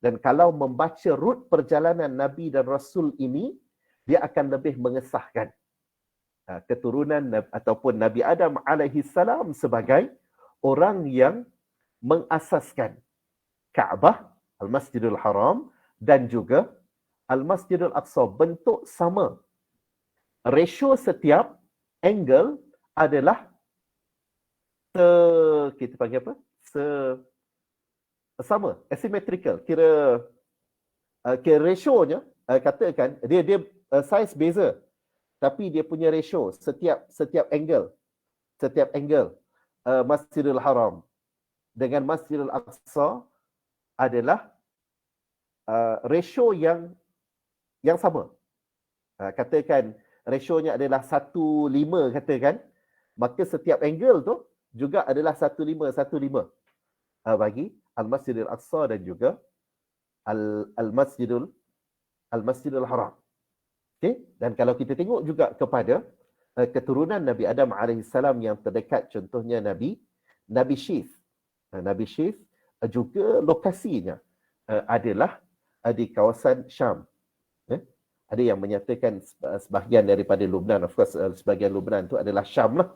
Dan kalau membaca rut perjalanan Nabi dan Rasul ini, dia akan lebih mengesahkan keturunan ataupun Nabi Adam alaihi salam sebagai orang yang mengasaskan Kaabah, Al-Masjidul Haram, dan juga Al-Masjidul Aqsa. Bentuk sama. Ratio setiap angle adalah kita panggil apa? Sama, asymmetrical. Kira ratio-nya, katakan dia size beza, tapi dia punya ratio setiap angle Masjidil Haram dengan Masjidil Aqsa adalah ratio yang sama. Katakan ratio-nya adalah 1:5 katakan, maka setiap angle tu juga adalah 1:5 bagi Al-Masjidil Aqsa dan juga Al-Masjidul Haram. Okay? Dan kalau kita tengok juga kepada keturunan Nabi Adam alaihissalam yang terdekat, contohnya Nabi Syith. Nabi Syith juga lokasinya adalah di kawasan Syam. Ada yang menyatakan sebahagian daripada Lubnan, of course sebahagian Lubnan itu adalah Syam lah.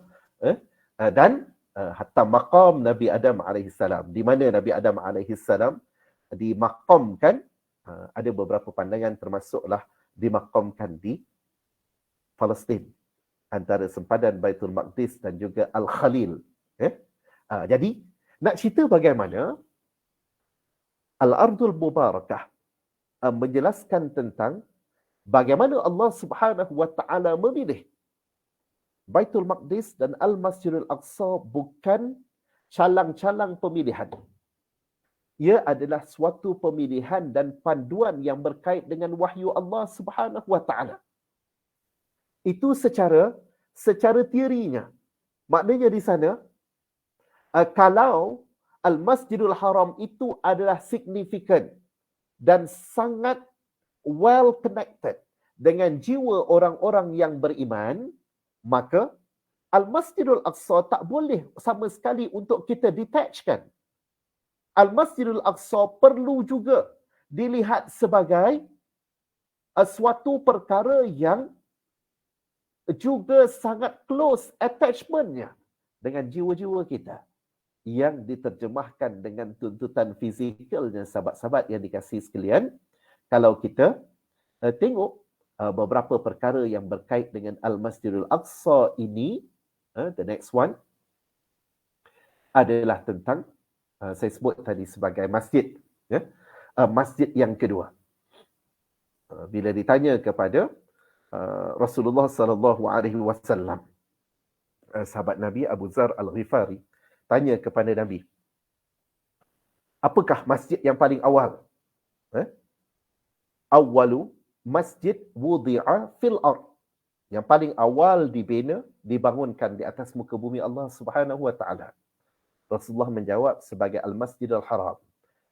Dan hatta maqam Nabi Adam alaihissalam, di mana Nabi Adam alaihissalam dimaqamkan, ada beberapa pandangan termasuklah dimaqamkan di Palestin, antara sempadan Baitul Maqdis dan juga Al-Khalil. Jadi nak cerita bagaimana Al-Ardul Mubarakah menjelaskan tentang bagaimana Allah Subhanahu wa taala memilih Baitul Maqdis dan Al-Masjidul Aqsa bukan calang-calang pemilihan. ia adalah suatu pemilihan dan panduan yang berkait dengan wahyu Allah Subhanahu wa taala. Itu secara teorinya. Maknanya di sana kalau Al-Masjidul Haram itu adalah signifikan dan sangat well connected dengan jiwa orang-orang yang beriman, maka Al-Masjidul Aqsa tak boleh sama sekali untuk kita detachkan. Al-Masjidul Aqsa perlu juga dilihat sebagai suatu perkara yang juga sangat close attachmentnya dengan jiwa-jiwa kita, yang diterjemahkan dengan tuntutan fizikalnya. Sahabat-sahabat yang dikasihi sekalian, kalau kita tengok beberapa perkara yang berkait dengan Al-Masjidul Aqsa ini, the next one adalah tentang saya sebut tadi sebagai masjid, masjid yang kedua. Bila ditanya kepada Rasulullah sallallahu alaihi wasallam, sahabat Nabi Abu Zar Al-Ghifari tanya kepada Nabi, apakah masjid yang paling awal? Awwalu masjid wudi'a fil ard. Yang paling awal dibina, dibangunkan di atas muka bumi Allah Subhanahu wa taala. Rasulullah menjawab sebagai Al-Masjidul Haram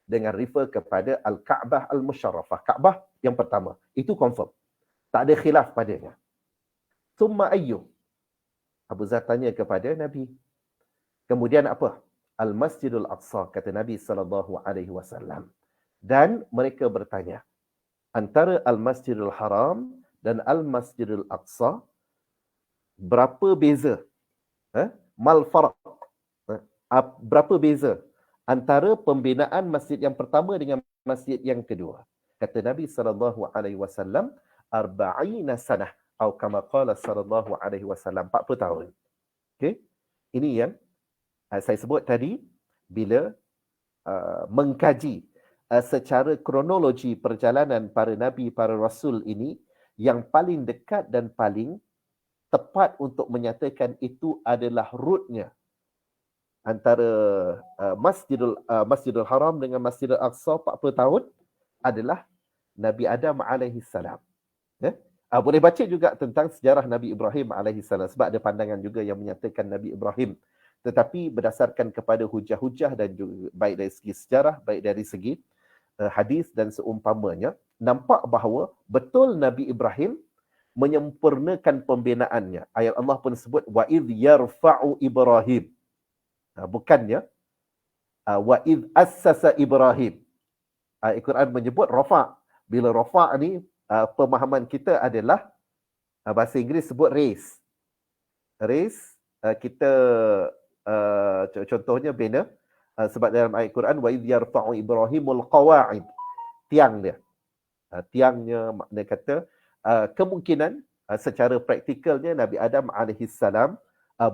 dengan refer kepada Al-Ka'bah Al-Musharrafah. Kaabah yang pertama. Itu confirm. Tak ada khilaf padanya. Thumma ayyu? Abu Zar tanya kepada Nabi. Kemudian apa? Al-Masjidul Aqsa, kata Nabi SAW. Dan mereka bertanya, antara Al-Masjidul Haram dan Al-Masjidul Aqsa, berapa beza? Mal farq? Berapa beza antara pembinaan masjid yang pertama dengan masjid yang kedua? Kata Nabi SAW, 40 sanah, atau kama qala SAW, 40 tahun. Okay? Ini yang saya sebut tadi, bila mengkaji secara kronologi perjalanan para Nabi, para Rasul ini, yang paling dekat dan paling tepat untuk menyatakan itu adalah rootnya antara Masjidul Haram dengan Masjidul Aqsa 40 tahun adalah Nabi Adam alaihissalam. Boleh baca juga tentang sejarah Nabi Ibrahim alaihissalam, sebab ada pandangan juga yang menyatakan Nabi Ibrahim. Tetapi berdasarkan kepada hujah-hujah dan juga baik dari segi sejarah, baik dari segi hadis dan seumpamanya, nampak bahawa betul Nabi Ibrahim menyempurnakan pembinaannya. Ayat Allah pun sebut wa idh yarfa'u Ibrahim. Bukannya wa idh assasa Ibrahim. Al-Quran menyebut rafa'. Bila rafa' ni pemahaman kita adalah bahasa Inggeris sebut raise. Raise kita contohnya bina, sebab dalam ayat Quran wa idh yarfa'u Ibrahimul qawa'id, tiang dia. Tiangnya makna kata kemungkinan secara praktikalnya Nabi Adam alaihissalam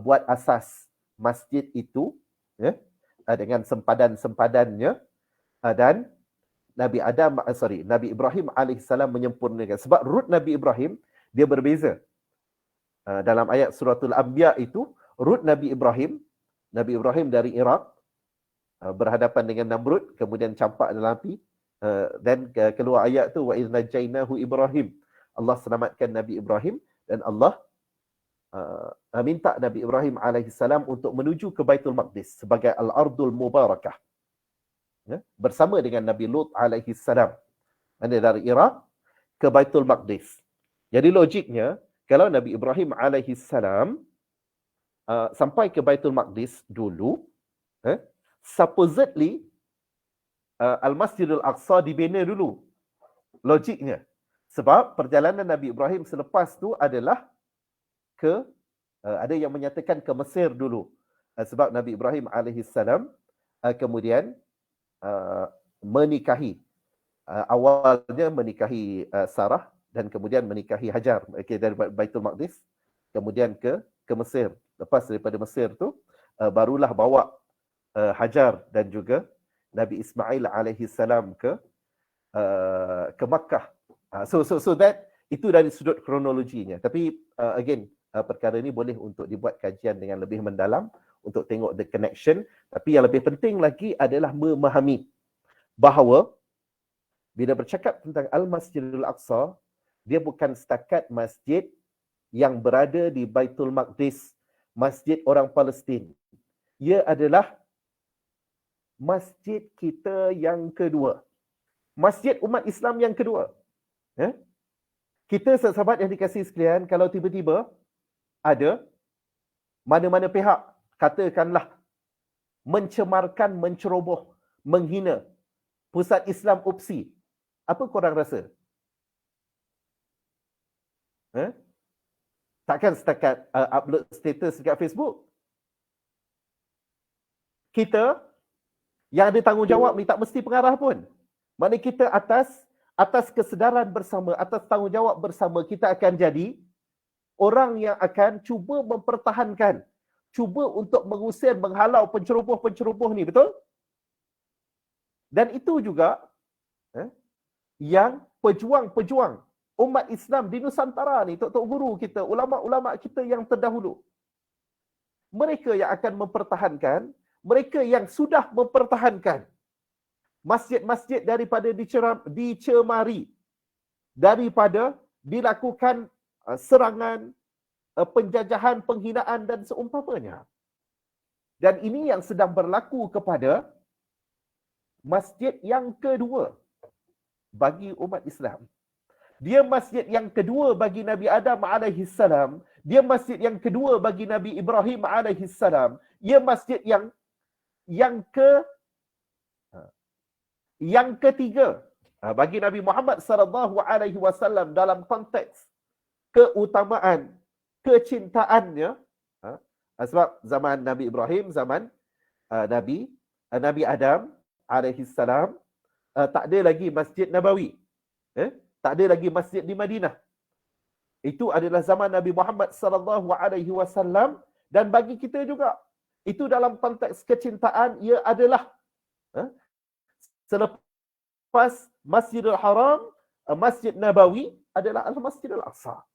buat asas masjid itu dengan sempadan-sempadannya, dan Nabi Ibrahim alaihissalam menyempurnakan. Sebab root Nabi Ibrahim dia berbeza. Dalam ayat suratul Anbiya itu, root Nabi Ibrahim dari Iraq berhadapan dengan Namrud, kemudian campak dalam api, dan keluar ayat tu wa idh najainahu Ibrahim. Allah selamatkan Nabi Ibrahim, dan Allah minta Nabi Ibrahim alaihissalam untuk menuju ke Baitul Maqdis sebagai Al-Ardul Mubarakah, bersama dengan Nabi Lut alaihissalam, dari Iraq ke Baitul Maqdis. Jadi logiknya, kalau Nabi Ibrahim alaihissalam sampai ke Baitul Maqdis dulu, supposedly Al-Masjidul Aqsa dibina dulu. Logiknya. Sebab perjalanan Nabi Ibrahim selepas tu adalah ke, ada yang menyatakan ke Mesir dulu. Sebab Nabi Ibrahim alaihissalam kemudian menikahi, awalnya menikahi Sarah dan kemudian menikahi Hajar, dari Baitul Maqdis, kemudian ke Mesir. Lepas daripada Mesir tu barulah bawa Hajar dan juga Nabi Ismail alaihissalam ke Makkah. So that itu dari sudut kronologinya. Tapi again, perkara ini boleh untuk dibuat kajian dengan lebih mendalam untuk tengok the connection. Tapi yang lebih penting lagi adalah memahami bahawa bila bercakap tentang Al-Masjidil Aqsa, dia bukan setakat masjid yang berada di Baitul Maqdis, masjid orang Palestin. Ia adalah masjid kita yang kedua. Masjid umat Islam yang kedua. Kita sahabat yang dikasihi sekalian, kalau tiba-tiba ada mana-mana pihak, katakanlah, mencemarkan, menceroboh, menghina pusat Islam UPSI, apa korang rasa? Takkan setakat upload status dekat Facebook. Kita yang ada tanggungjawab ni tak mesti pengarah pun. Maknanya kita atas kesedaran bersama, atas tanggungjawab bersama, kita akan jadi orang yang akan cuba mempertahankan, cuba untuk mengusir, menghalau penceroboh-penceroboh ni, betul? Dan itu juga yang pejuang-pejuang umat Islam di Nusantara ni, tok-tok guru kita, ulama-ulama kita yang terdahulu, mereka yang akan mempertahankan, mereka yang sudah mempertahankan masjid-masjid daripada dicemari, daripada dilakukan serangan, penjajahan, penghinaan dan seumpamanya. Dan ini yang sedang berlaku kepada masjid yang kedua bagi umat Islam. Dia masjid yang kedua bagi Nabi Adam alaihissalam. Dia masjid yang kedua bagi Nabi Ibrahim alaihissalam. Ia masjid yang ketiga bagi Nabi Muhammad sallallahu alaihi wasallam dalam konteks keutamaan, kecintaannya. Sebab zaman Nabi Ibrahim, zaman Nabi Adam alaihissalam, tak ada lagi Masjid Nabawi. Tak ada lagi masjid di Madinah. Itu adalah zaman Nabi Muhammad sallallahu alaihi wasallam, dan bagi kita juga itu dalam konteks kecintaan, ia adalah selepas Masjidil Haram, Masjid Nabawi adalah Al-Masjidil Aqsa.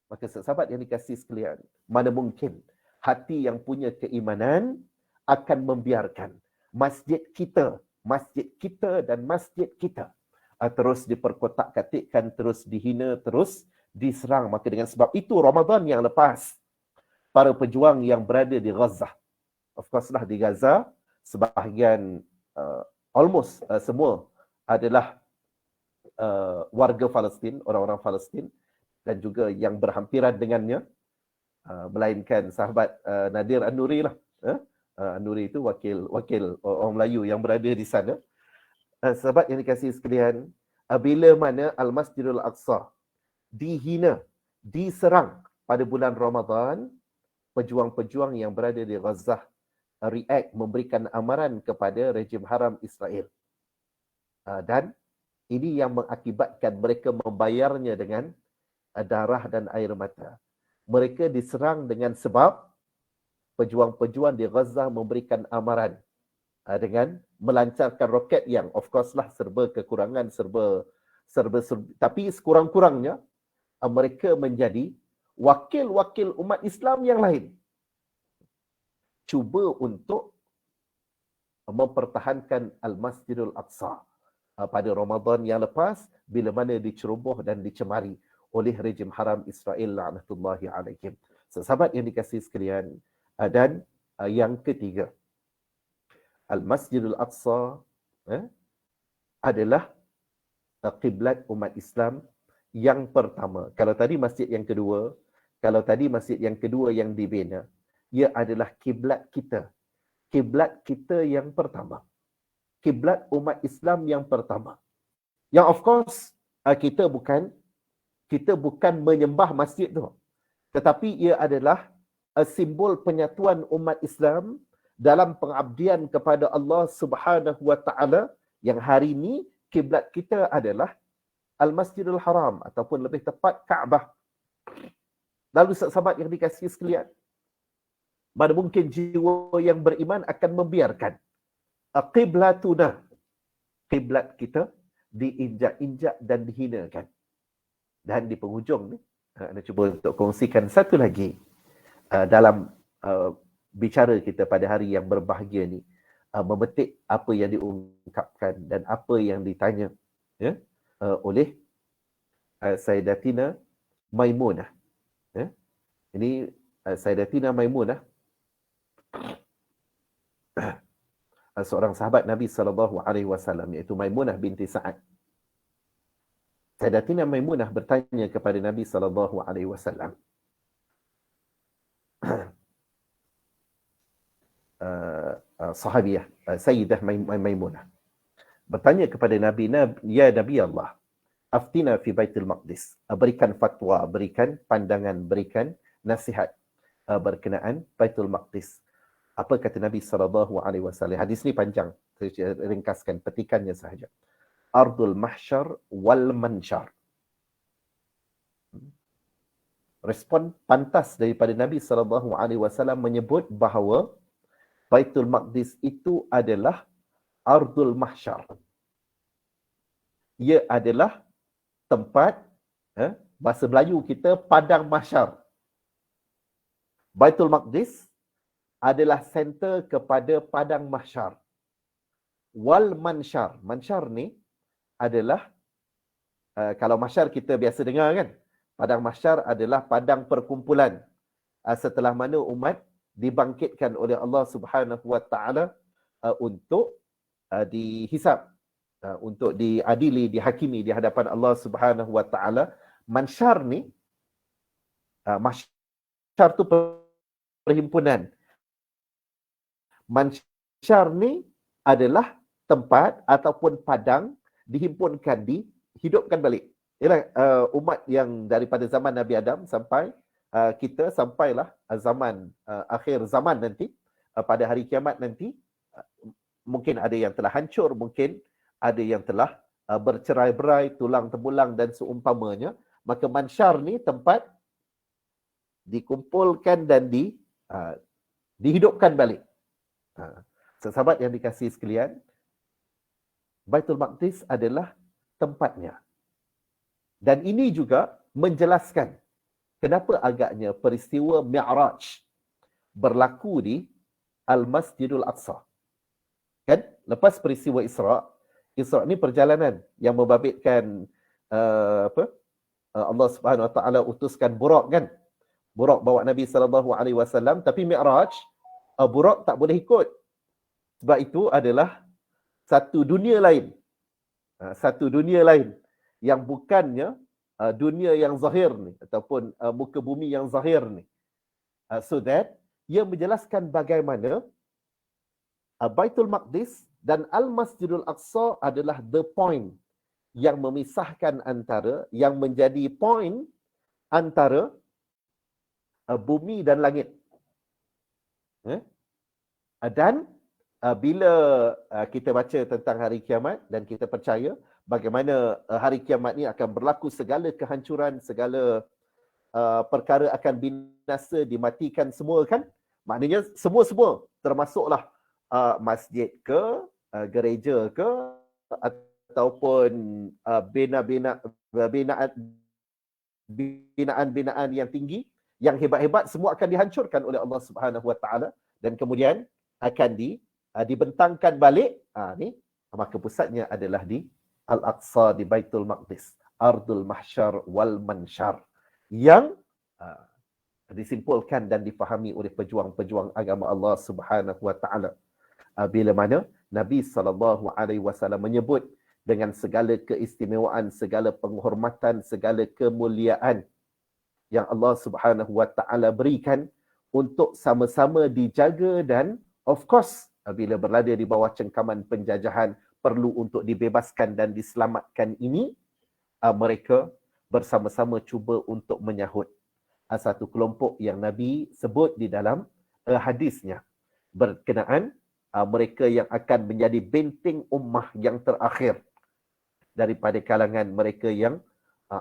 Maka sahabat yang dikasihi sekalian, mana mungkin hati yang punya keimanan akan membiarkan masjid kita dan masjid kita terus diperkotak-katikkan, terus dihina, terus diserang. Maka dengan sebab itu, Ramadan yang lepas, para pejuang yang berada di Gaza, of course lah di Gaza, sebahagian almost semua adalah warga Palestin, orang-orang Palestin, dan juga yang berhampiran dengannya, melainkan sahabat Nadir An-Nuri lah. An-Nuri itu wakil orang Melayu yang berada di sana. Sahabat yang dikasihi sekalian, bila mana Al-Masjidil Aqsa dihina, diserang pada bulan Ramadan, pejuang-pejuang yang berada di Gaza react, memberikan amaran kepada rejim haram Israel. Dan ini yang mengakibatkan mereka membayarnya dengan darah dan air mata. Mereka diserang dengan sebab pejuang-pejuang di Gaza memberikan amaran dengan melancarkan roket yang of course lah serba kekurangan, serba tapi sekurang-kurangnya mereka menjadi wakil-wakil umat Islam yang lain, cuba untuk mempertahankan Al-Masjidil Aqsa pada Ramadan yang lepas, bila mana diceroboh dan dicemari oleh rejim haram Israel la'natullahi alaihim. Sahabat yang dikasihi sekalian, dan yang ketiga, Al-Masjidil Aqsa adalah kiblat umat Islam yang pertama. Kalau tadi masjid yang kedua, yang dibina, ia adalah kiblat kita. Kiblat kita yang pertama. Kiblat umat Islam yang pertama. Yang of course, kita bukan menyembah masjid tu. Tetapi ia adalah simbol penyatuan umat Islam dalam pengabdian kepada Allah Subhanahu wa taala, yang hari ini kiblat kita adalah Al-Masjidil Haram, ataupun lebih tepat Kaabah. Lalu sahabat yang dikasihi sekalian, mana mungkin jiwa yang beriman akan membiarkan qiblatuna, kiblat kita, diinjak-injak dan dihinakan. Dan di penghujung ni, anda cuba untuk kongsikan satu lagi dalam bicara kita pada hari yang berbahagia ni. memetik apa yang diungkapkan dan apa yang ditanya oleh Sayyidatina Maimunah. Ini Sayyidatina Maimunah, seorang sahabat Nabi SAW, iaitu Maimunah binti Sa'ad. Sayyidatina Maimunah bertanya kepada Nabi SAW, sahabiyah Sayyidah Maimunah bertanya kepada Nabi, ya Nabi Allah, aftina fi Baitul Maqdis, berikan fatwa, berikan pandangan, berikan nasihat berkenaan Baitul Maqdis. Apa kata Nabi SAW? Hadis ni panjang, saya ringkaskan petikannya sahaja. Ardul mahsyar wal mansyar. Respon pantas daripada Nabi SAW menyebut bahawa Baitul Maqdis itu adalah Ardul Mahsyar. Ia adalah tempat, bahasa Melayu kita, padang mahsyar. Baitul Maqdis adalah center kepada padang mahsyar. Wal mansyar. Mansyar ni adalah, kalau mahsyar kita biasa dengar kan, padang mahsyar adalah padang perkumpulan. Setelah mana umat dibangkitkan oleh Allah Subhanahu Wa Taala untuk dihisab, untuk diadili, dihakimi di hadapan Allah Subhanahu Wa Taala. Mansyar ni, mansyar tu perhimpunan. Mansyar ni adalah tempat ataupun padang dihimpunkan, dihidupkan balik. Ialah umat yang daripada zaman Nabi Adam sampai kita sampailah zaman akhir zaman nanti, pada hari kiamat nanti, mungkin ada yang telah hancur, mungkin ada yang telah bercerai-berai, tulang tebulang dan seumpamanya. Maka mansyar ni tempat dikumpulkan dan dihidupkan balik. Sahabat yang dikasihi sekalian, Baitul Maqdis adalah tempatnya. Dan ini juga menjelaskan kenapa agaknya peristiwa Mi'raj berlaku di Al-Masjidul Aqsa. Kan? Lepas peristiwa Isra' ni perjalanan yang membabitkan Allah Subhanahu Wa Taala utuskan Buraq kan? Buraq bawa Nabi SAW, tapi Mi'raj, Buraq tak boleh ikut. Sebab itu adalah satu dunia lain. Satu dunia lain yang bukannya dunia yang zahir ni, ataupun muka bumi yang zahir ni. So that ia menjelaskan bagaimana Baitul Maqdis dan Al-Masjidul Aqsa adalah the point yang memisahkan antara, yang menjadi point antara bumi dan langit. Dan bila kita baca tentang hari kiamat dan kita percaya bagaimana hari kiamat ni akan berlaku segala kehancuran, segala perkara akan binasa, dimatikan semua kan? Maknanya semua-semua, termasuklah masjid ke, gereja ke, ataupun binaan-binaan yang tinggi, yang hebat-hebat, semua akan dihancurkan oleh Allah Subhanahu Wa Taala dan kemudian akan dibentangkan balik. Ni maka pusatnya adalah di Al-Aqsa, di Baitul Maqdis, Ardul Mahsyar wal Mansyar, yang disimpulkan dan difahami oleh pejuang-pejuang agama Allah Subhanahu Wa Taala. Bila mana Nabi SAW menyebut dengan segala keistimewaan, segala penghormatan, segala kemuliaan yang Allah Subhanahu Wa Taala berikan untuk sama-sama dijaga dan of course bila berada di bawah cengkaman penjajahan perlu untuk dibebaskan dan diselamatkan ini, mereka bersama-sama cuba untuk menyahut satu kelompok yang Nabi sebut di dalam hadisnya berkenaan mereka yang akan menjadi benteng ummah yang terakhir daripada kalangan mereka yang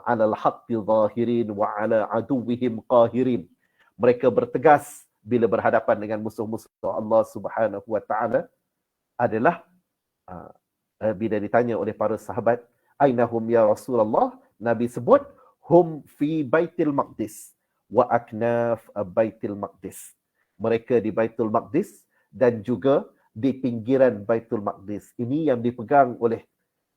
alal haqqi zahirin wa ala aduwwihim qahirin. Mereka bertegas bila berhadapan dengan musuh-musuh Allah Subhanahu Wa Taala adalah bila ditanya oleh para sahabat, ainahum ya Rasulullah, Nabi sebut hum fi Baitul Maqdis wa aknaf Baitul Maqdis. Mereka di Baitul Maqdis dan juga di pinggiran Baitul Maqdis. Ini yang dipegang oleh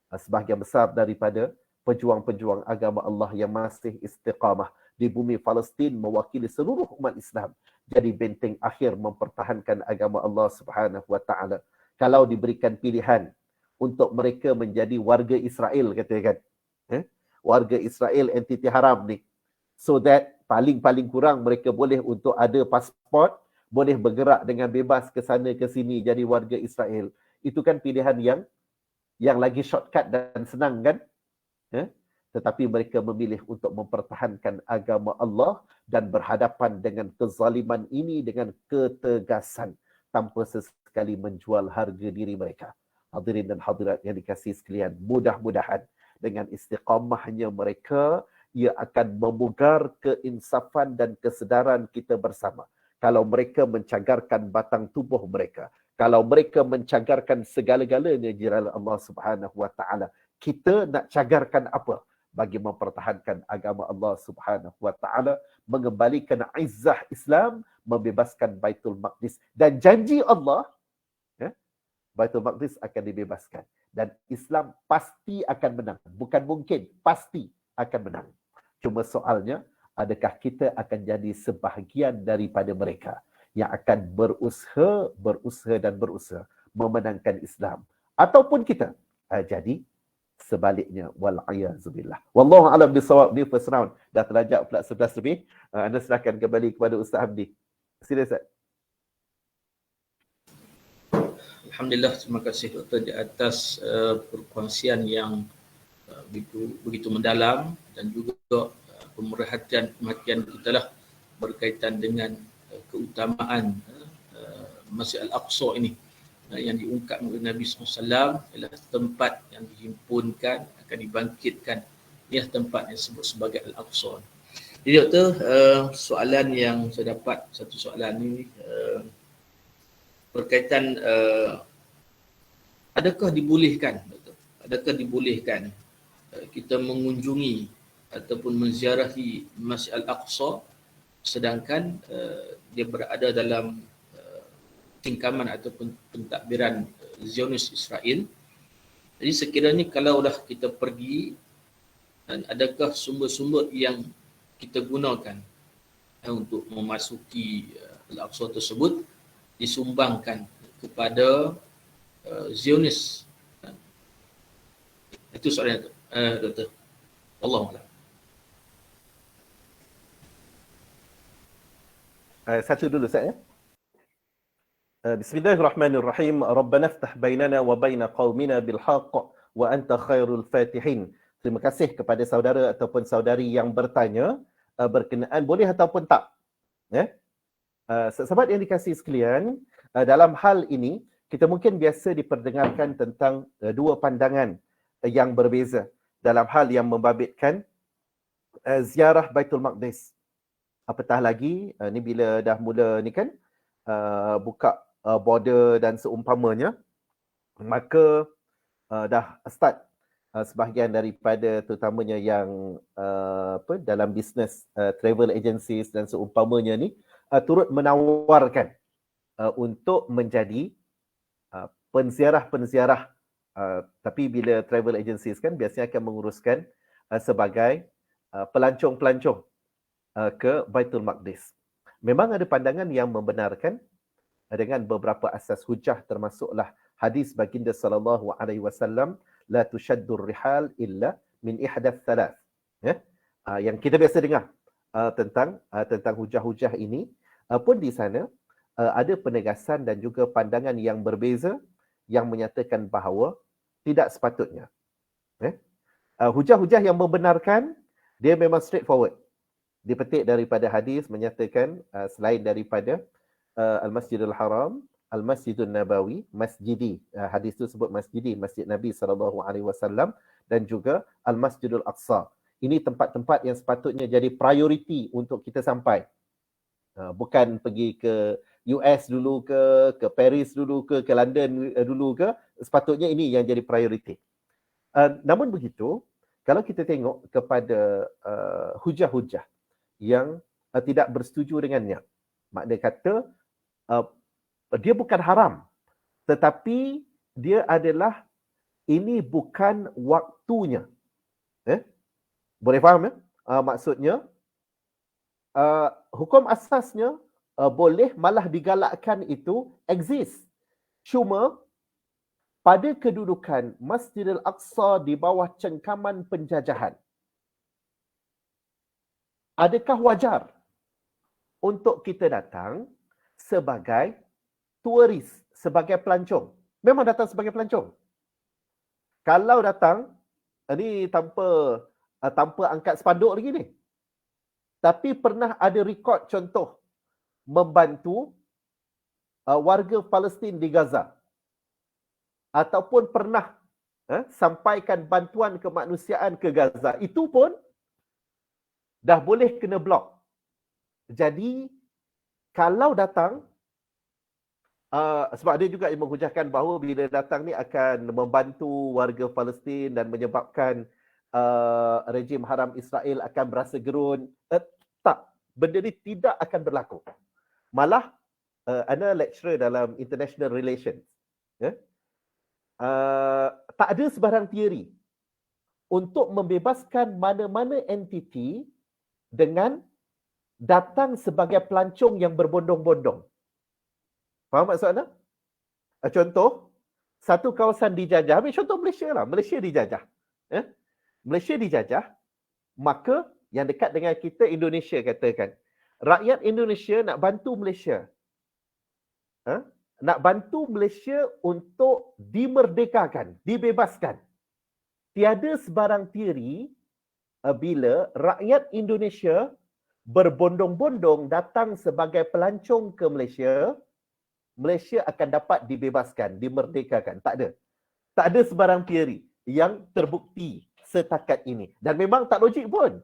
sebahagian besar daripada pejuang-pejuang agama Allah yang masih istiqamah di bumi Palestin mewakili seluruh umat Islam. Jadi benteng akhir mempertahankan agama Allah Subhanahu wa taala. Kalau diberikan pilihan untuk mereka menjadi warga Israel, katakan, warga Israel entiti haram ni, so that paling-paling kurang mereka boleh untuk ada pasport, boleh bergerak dengan bebas ke sana ke sini jadi warga Israel. Itu kan pilihan yang lagi shortcut dan senang kan? Tetapi mereka memilih untuk mempertahankan agama Allah dan berhadapan dengan kezaliman ini dengan ketegasan tanpa sesekali menjual harga diri mereka. Hadirin dan hadirat yang dikasihi sekalian, mudah-mudahan dengan istiqamahnya mereka, ia akan memugar keinsafan dan kesedaran kita bersama. Kalau mereka mencagarkan batang tubuh mereka, kalau mereka mencagarkan segala-galanya di jalan Allah Subhanahu wa taala, kita nak cagarkan apa bagi mempertahankan agama Allah Subhanahu wa taala, mengembalikan izzah Islam, membebaskan Baitul Maqdis, dan janji Allah, Baitul Maqdis akan dibebaskan dan Islam pasti akan menang. Bukan mungkin, pasti akan menang. Cuma soalnya, adakah kita akan jadi sebahagian daripada mereka yang akan berusaha dan berusaha memenangkan Islam, ataupun kita jadi sebaliknya, wal'ayazubillah. Wallahu a'lam bisawab. Ni first round dah terlajak pula 11 lebih. Anda serahkan kembali kepada Ustaz Hamdi. Sila Ustaz. Alhamdulillah, terima kasih Doktor di atas perkongsian yang begitu mendalam dan juga pemerhatian kita lah berkaitan dengan keutamaan Masjid Al-Aqsa ini yang diungkapkan oleh Nabi SAW ialah tempat yang dihimpunkan, akan dibangkitkan. Ia tempat yang disebut sebagai Al-Aqsa. Jadi Doktor, soalan yang saya dapat, satu soalan ini berkaitan adakah dibolehkan, Doktor? Adakah dibolehkan kita mengunjungi ataupun menziarahi Masjid Al-Aqsa sedangkan dia berada dalam tingkaman ataupun pentadbiran Zionis Israel. Jadi sekiranya kalaulah kita pergi, adakah sumber-sumber yang kita gunakan untuk memasuki Al-Aqsa tersebut disumbangkan kepada Zionis? Itu soalan Doktor. Allahuakbar. Satu dulu Ustaz ya. Bismillahirrahmanirrahim. Rabbana iftah bainana wa baina qaumina bil haqq wa anta khairul fatihin. Terima kasih kepada saudara ataupun saudari yang bertanya berkenaan boleh ataupun tak. Sahabat yang dikasihi sekalian, dalam hal ini kita mungkin biasa diperdengarkan tentang dua pandangan yang berbeza dalam hal yang membabitkan ziarah Baitul Maqdis. Apatah lagi ni bila dah mula ni kan buka border dan seumpamanya, maka dah start sebahagian daripada terutamanya yang dalam bisnes travel agencies dan seumpamanya ni turut menawarkan untuk menjadi penziarah-penziarah, tapi bila travel agencies kan biasanya akan menguruskan sebagai pelancong-pelancong ke Baitul Maqdis. Memang ada pandangan yang membenarkan dengan beberapa asas hujah, termasuklah hadis baginda sallallahu alaihi wasallam, la tushaddur rihal illa min ihdath thalath. Yang kita biasa dengar tentang hujah-hujah ini pun di sana ada penegasan dan juga pandangan yang berbeza yang menyatakan bahawa tidak sepatutnya. Hujah-hujah yang membenarkan dia memang straightforward. Dipetik daripada hadis menyatakan selain daripada Al-Masjidil Haram, Al-Masjidun Nabawi, Masjidi. Hadis itu sebut Masjidi, Masjid Nabi SAW, dan juga Al-Masjidul Aqsa. Ini tempat-tempat yang sepatutnya jadi prioriti untuk kita sampai. Bukan pergi ke US dulu ke Paris dulu ke London dulu ke. Sepatutnya ini yang jadi prioriti. Namun begitu, kalau kita tengok kepada hujah-hujah yang tidak bersetuju dengannya, makna kata dia bukan haram, Tetapi dia adalah, ini bukan waktunya. Boleh faham ya? Maksudnya, hukum asasnya boleh malah digalakkan itu exist. Cuma pada kedudukan Masjidil Aqsa di bawah cengkaman penjajahan, adakah wajar untuk kita datang sebagai turis, sebagai pelancong? Memang datang sebagai pelancong. Kalau datang, ini tanpa angkat spanduk lagi ni. Tapi pernah ada rekod contoh membantu warga Palestin di Gaza. Ataupun pernah sampaikan bantuan kemanusiaan ke Gaza. Itu pun dah boleh kena blok. Jadi, kalau datang, sebab ada juga yang menghujahkan bahawa bila datang ni akan membantu warga Palestin dan menyebabkan rejim haram Israel akan berasa gerun. Tak, benda ni tidak akan berlaku. Malah, ana lecturer dalam international relations. Tak ada sebarang teori untuk membebaskan mana-mana entiti dengan datang sebagai pelancong yang berbondong-bondong. Faham maksudnya? Contoh, satu kawasan dijajah, ambil contoh Malaysia lah. Malaysia dijajah. Malaysia dijajah, maka yang dekat dengan kita Indonesia katakan. Rakyat Indonesia nak bantu Malaysia. Nak bantu Malaysia untuk dimerdekakan, dibebaskan. Tiada sebarang teori bila rakyat Indonesia berbondong-bondong datang sebagai pelancong ke Malaysia, Malaysia akan dapat dibebaskan, dimerdekakan. Tak ada. Tak ada sebarang teori yang terbukti setakat ini. Dan memang tak logik pun.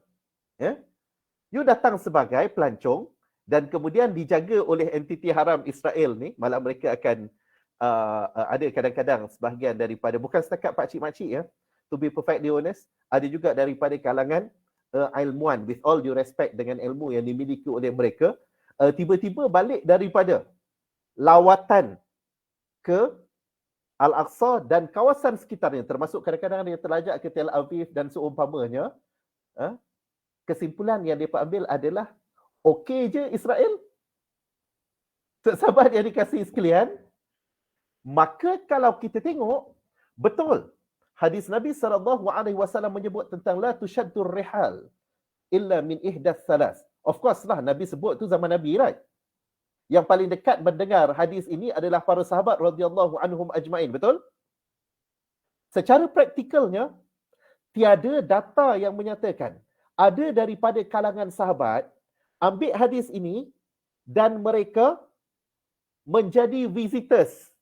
You datang sebagai pelancong, dan kemudian dijaga oleh entiti haram Israel ni, malah mereka akan ada kadang-kadang sebahagian daripada, bukan setakat pakcik-makcik ya, to be perfectly honest, ada juga daripada kalangan ilmuwan, with all due respect dengan ilmu yang dimiliki oleh mereka, tiba-tiba balik daripada lawatan ke Al-Aqsa dan kawasan sekitarnya, termasuk kadang-kadang dia terlajak ke Tel Aviv dan seumpamanya. Kesimpulan yang mereka ambil adalah, okey je Israel? Sahabat yang dikasihi sekalian, maka kalau kita tengok, betul, hadis Nabi SAW menyebut tentang la tushaddur rihal illa min ihdath thalas. Of course lah, Nabi sebut tu zaman Nabi, right? Yang paling dekat mendengar hadis ini adalah para sahabat radhiyallahu anhum ajmain, betul? Secara praktikalnya, tiada data yang menyatakan ada daripada kalangan sahabat ambil hadis ini dan mereka menjadi visitors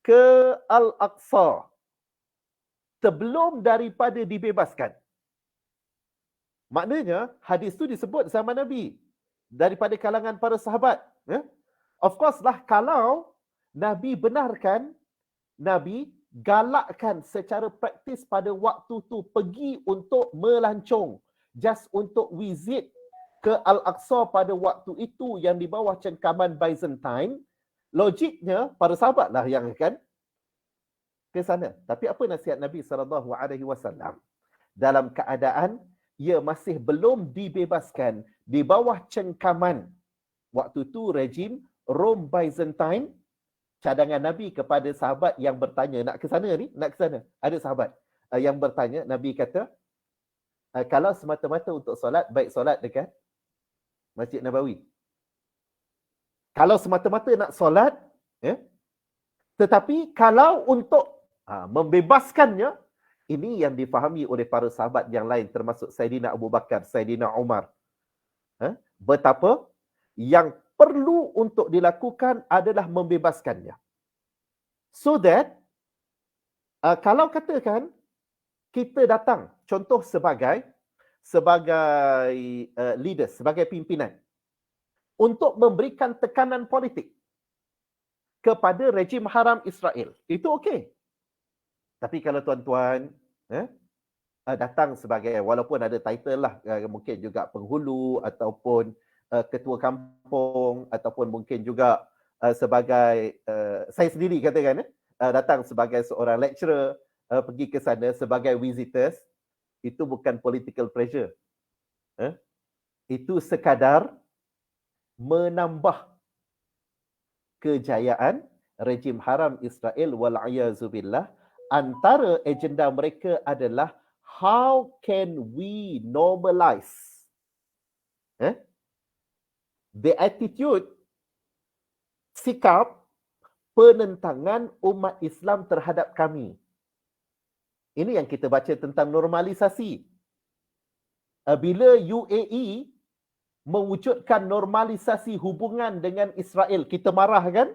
ke Al-Aqsa sebelum daripada dibebaskan. Maknanya hadis itu disebut zaman Nabi daripada kalangan para sahabat. Of course lah, kalau Nabi benarkan, Nabi galakkan secara praktis pada waktu tu pergi untuk melancong, just untuk visit ke Al-Aqsa pada waktu itu yang di bawah cengkaman Byzantine. Logiknya para sahabat lah yang akan ke sana. Tapi apa nasihat Nabi SAW? Dalam keadaan ia masih belum dibebaskan di bawah cengkaman waktu itu rejim Rome Byzantine, cadangan Nabi kepada sahabat yang bertanya, nak ke sana ni? Nak ke sana? Ada sahabat yang bertanya, Nabi kata, kalau semata-mata untuk solat, baik solat dekat Masjid Nabawi. Kalau semata-mata nak solat, tetapi kalau untuk membebaskannya, ini yang difahami oleh para sahabat yang lain, termasuk Saidina Abu Bakar, Saidina Umar. Betapa yang perlu untuk dilakukan adalah membebaskannya. So that, kalau katakan, kita datang, contoh sebagai leaders, sebagai pimpinan, untuk memberikan tekanan politik kepada rejim haram Israel, itu okey. Tapi kalau tuan-tuan datang sebagai, walaupun ada title lah, mungkin juga penghulu ataupun ketua kampung, ataupun mungkin juga sebagai saya sendiri katakan datang sebagai seorang lecturer, pergi ke sana sebagai visitors, itu bukan political pressure. Itu sekadar menambah kejayaan rejim haram Israel wal'ayazubillah. Antara agenda mereka adalah how can we normalize the attitude, sikap penentangan umat Islam terhadap kami. Ini yang kita baca tentang normalisasi. Bila UAE mewujudkan normalisasi hubungan dengan Israel, kita marah kan?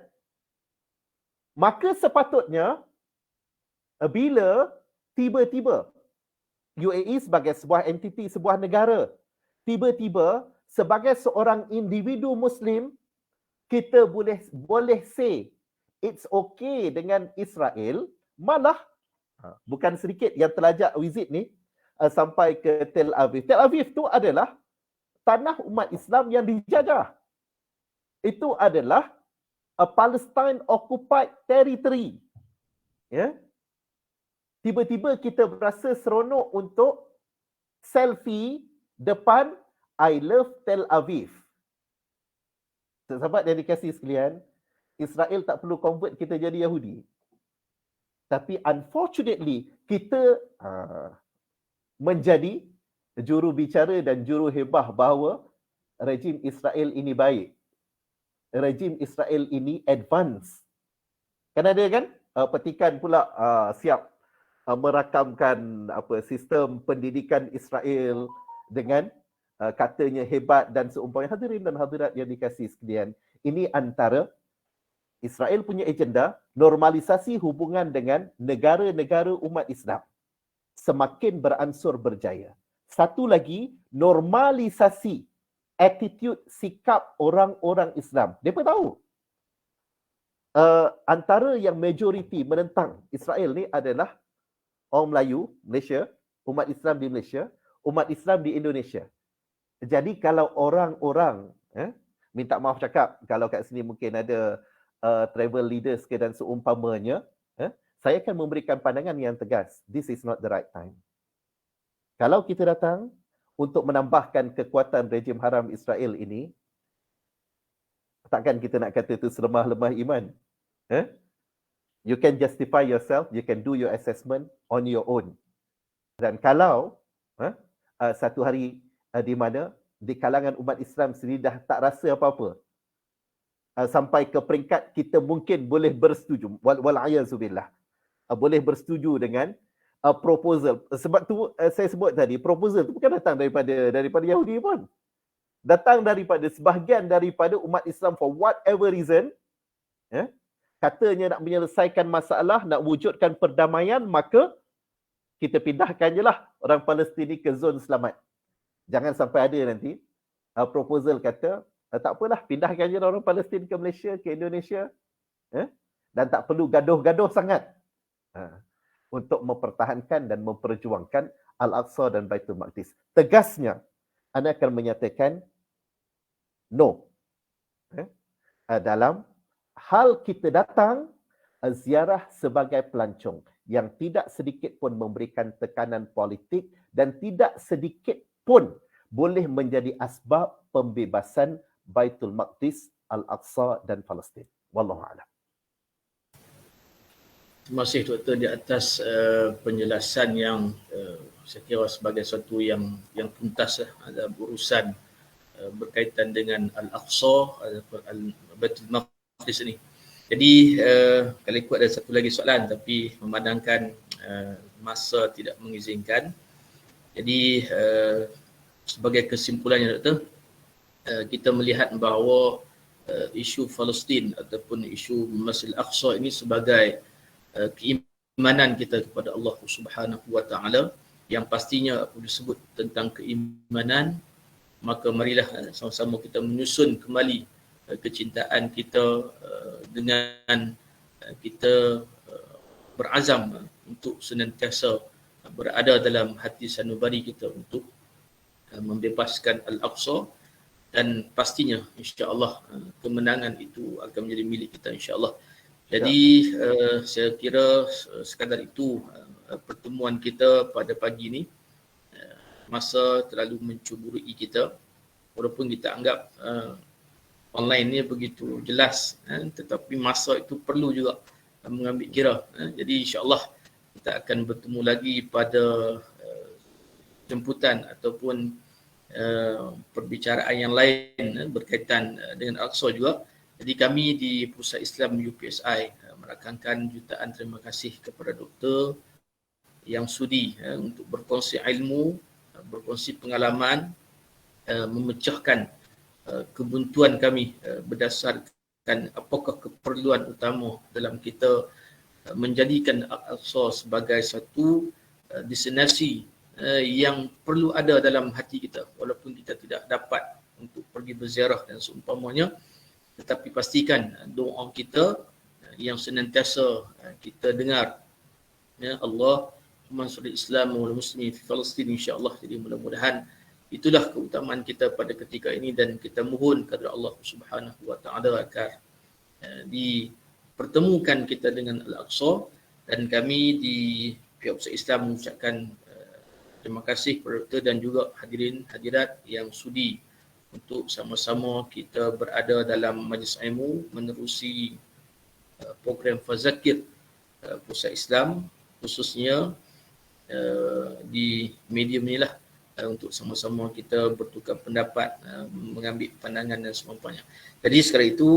Maka sepatutnya bila tiba-tiba UAE sebagai sebuah entiti, sebuah negara, tiba-tiba sebagai seorang individu Muslim, kita boleh say it's okay dengan Israel, malah bukan sedikit yang terlajak visit ni sampai ke Tel Aviv. Tel Aviv tu adalah tanah umat Islam yang dijajah. Itu adalah a Palestine occupied territory. Ya. Tiba-tiba kita berasa seronok untuk selfie depan I love Tel Aviv. Sahabat yang dikasihi sekalian, Israel tak perlu convert kita jadi Yahudi. Tapi unfortunately, kita menjadi juru bicara dan juru hebah bahawa rejim Israel ini baik. Rejim Israel ini advance. Kan ada kan? Petikan pula siap merakamkan sistem pendidikan Israel dengan katanya hebat dan seumpamanya. Hadirin dan hadirat yang dikasihi sekalian, ini antara Israel punya agenda normalisasi hubungan dengan negara-negara umat Islam semakin beransur berjaya. Satu lagi, normalisasi attitude, sikap orang-orang Islam. Mereka tahu antara yang majoriti menentang Israel ni adalah orang Melayu, Malaysia, umat Islam di Malaysia, umat Islam di Indonesia. Jadi kalau orang-orang, minta maaf cakap, kalau kat sini mungkin ada travel leaders ke dan seumpamanya, saya akan memberikan pandangan yang tegas. This is not the right time. Kalau kita datang untuk menambahkan kekuatan rejim haram Israel ini, takkan kita nak kata itu selemah-lemah iman. You can justify yourself, you can do your assessment on your own. Dan kalau satu hari di mana di kalangan umat Islam sendiri dah tak rasa apa-apa, sampai ke peringkat kita mungkin boleh bersetuju, wal'ayazubillah, boleh bersetuju dengan proposal. Sebab tu saya sebut tadi, proposal tu bukan datang daripada Yahudi pun. Datang daripada sebahagian daripada umat Islam for whatever reason. Katanya nak menyelesaikan masalah, nak wujudkan perdamaian, maka kita pindahkan je lah orang Palestin ni ke zon selamat. Jangan sampai ada nanti proposal kata, tak apalah, pindahkan je orang Palestin ke Malaysia, ke Indonesia. Dan tak perlu gaduh-gaduh sangat. Untuk mempertahankan dan memperjuangkan Al-Aqsa dan Baitul Maqdis. Tegasnya, anda akan menyatakan no. Dalam hal kita datang ziarah sebagai pelancong yang tidak sedikit pun memberikan tekanan politik dan tidak sedikit pun boleh menjadi asbab pembebasan Baitul Maqdis, Al-Aqsa dan Palestin. Wallahu a'lam. Terima kasih Doktor di atas penjelasan yang saya kira sebagai sesuatu yang tuntas ada urusan berkaitan dengan Al-Aqsa, Baitul Maqdis ini. Jadi kalau ikut ada satu lagi soalan, tapi memandangkan masa tidak mengizinkan. Jadi sebagai kesimpulannya Doktor, kita melihat bahawa isu Palestin ataupun isu Masjid Al-Aqsa ini sebagai keimanan kita kepada Allah Subhanahu wa taala, yang pastinya apa disebut tentang keimanan, maka marilah sama-sama kita menyusun kembali kecintaan kita dengan kita berazam untuk senantiasa berada dalam hati sanubari kita untuk membebaskan Al-Aqsa dan pastinya insya-Allah kemenangan itu akan menjadi milik kita insya-Allah. Jadi saya kira sekadar itu pertemuan kita pada pagi ini. Masa terlalu mencuburui kita, walaupun kita anggap online ni begitu jelas, tetapi masa itu perlu juga mengambil kira. Jadi insya-Allah kita akan bertemu lagi pada jemputan ataupun perbicaraan yang lain berkaitan dengan Al-Aqsa juga. Jadi kami di Pusat Islam UPSI merakamkan jutaan terima kasih kepada doktor yang sudi untuk berkongsi ilmu, berkongsi pengalaman, memecahkan kebuntuan kami berdasarkan apakah keperluan utama dalam kita menjadikan Al-Aqsa sebagai satu destinasi yang perlu ada dalam hati kita, walaupun kita tidak dapat untuk pergi berziarah dan seumpamanya, tetapi pastikan doa kita yang senantiasa kita dengar, ya Allah mansur Islam wal muslimin fi Palestin insya-Allah. Jadi mudah-mudahan itulah keutamaan kita pada ketika ini, dan kita mohon kepada Allah Subhanahu wa taala agar dipertemukan kita dengan Al-Aqsa, dan kami di pihak Pusat Islam mengucapkan terima kasih kepada doktor dan juga hadirin hadirat yang sudi untuk sama-sama kita berada dalam majlis ilmu menerusi program Fazakir Pusat Islam, khususnya di medium inilah, untuk sama-sama kita bertukar pendapat, mengambil pandangan dan seumpamanya. Jadi sekarang itu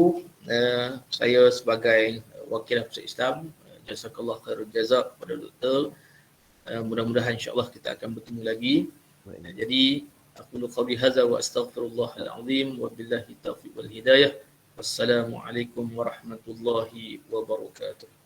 saya sebagai wakil Pusat Islam, jazakallah khairul jazak kepada doktor. Mudah-mudahan insya-Allah kita akan bertemu lagi. Jadi aqulu qawli hadza wa astaghfirullahal azim wa billahi taufiq wal hidayah. Wassalamualaikum warahmatullahi wabarakatuh.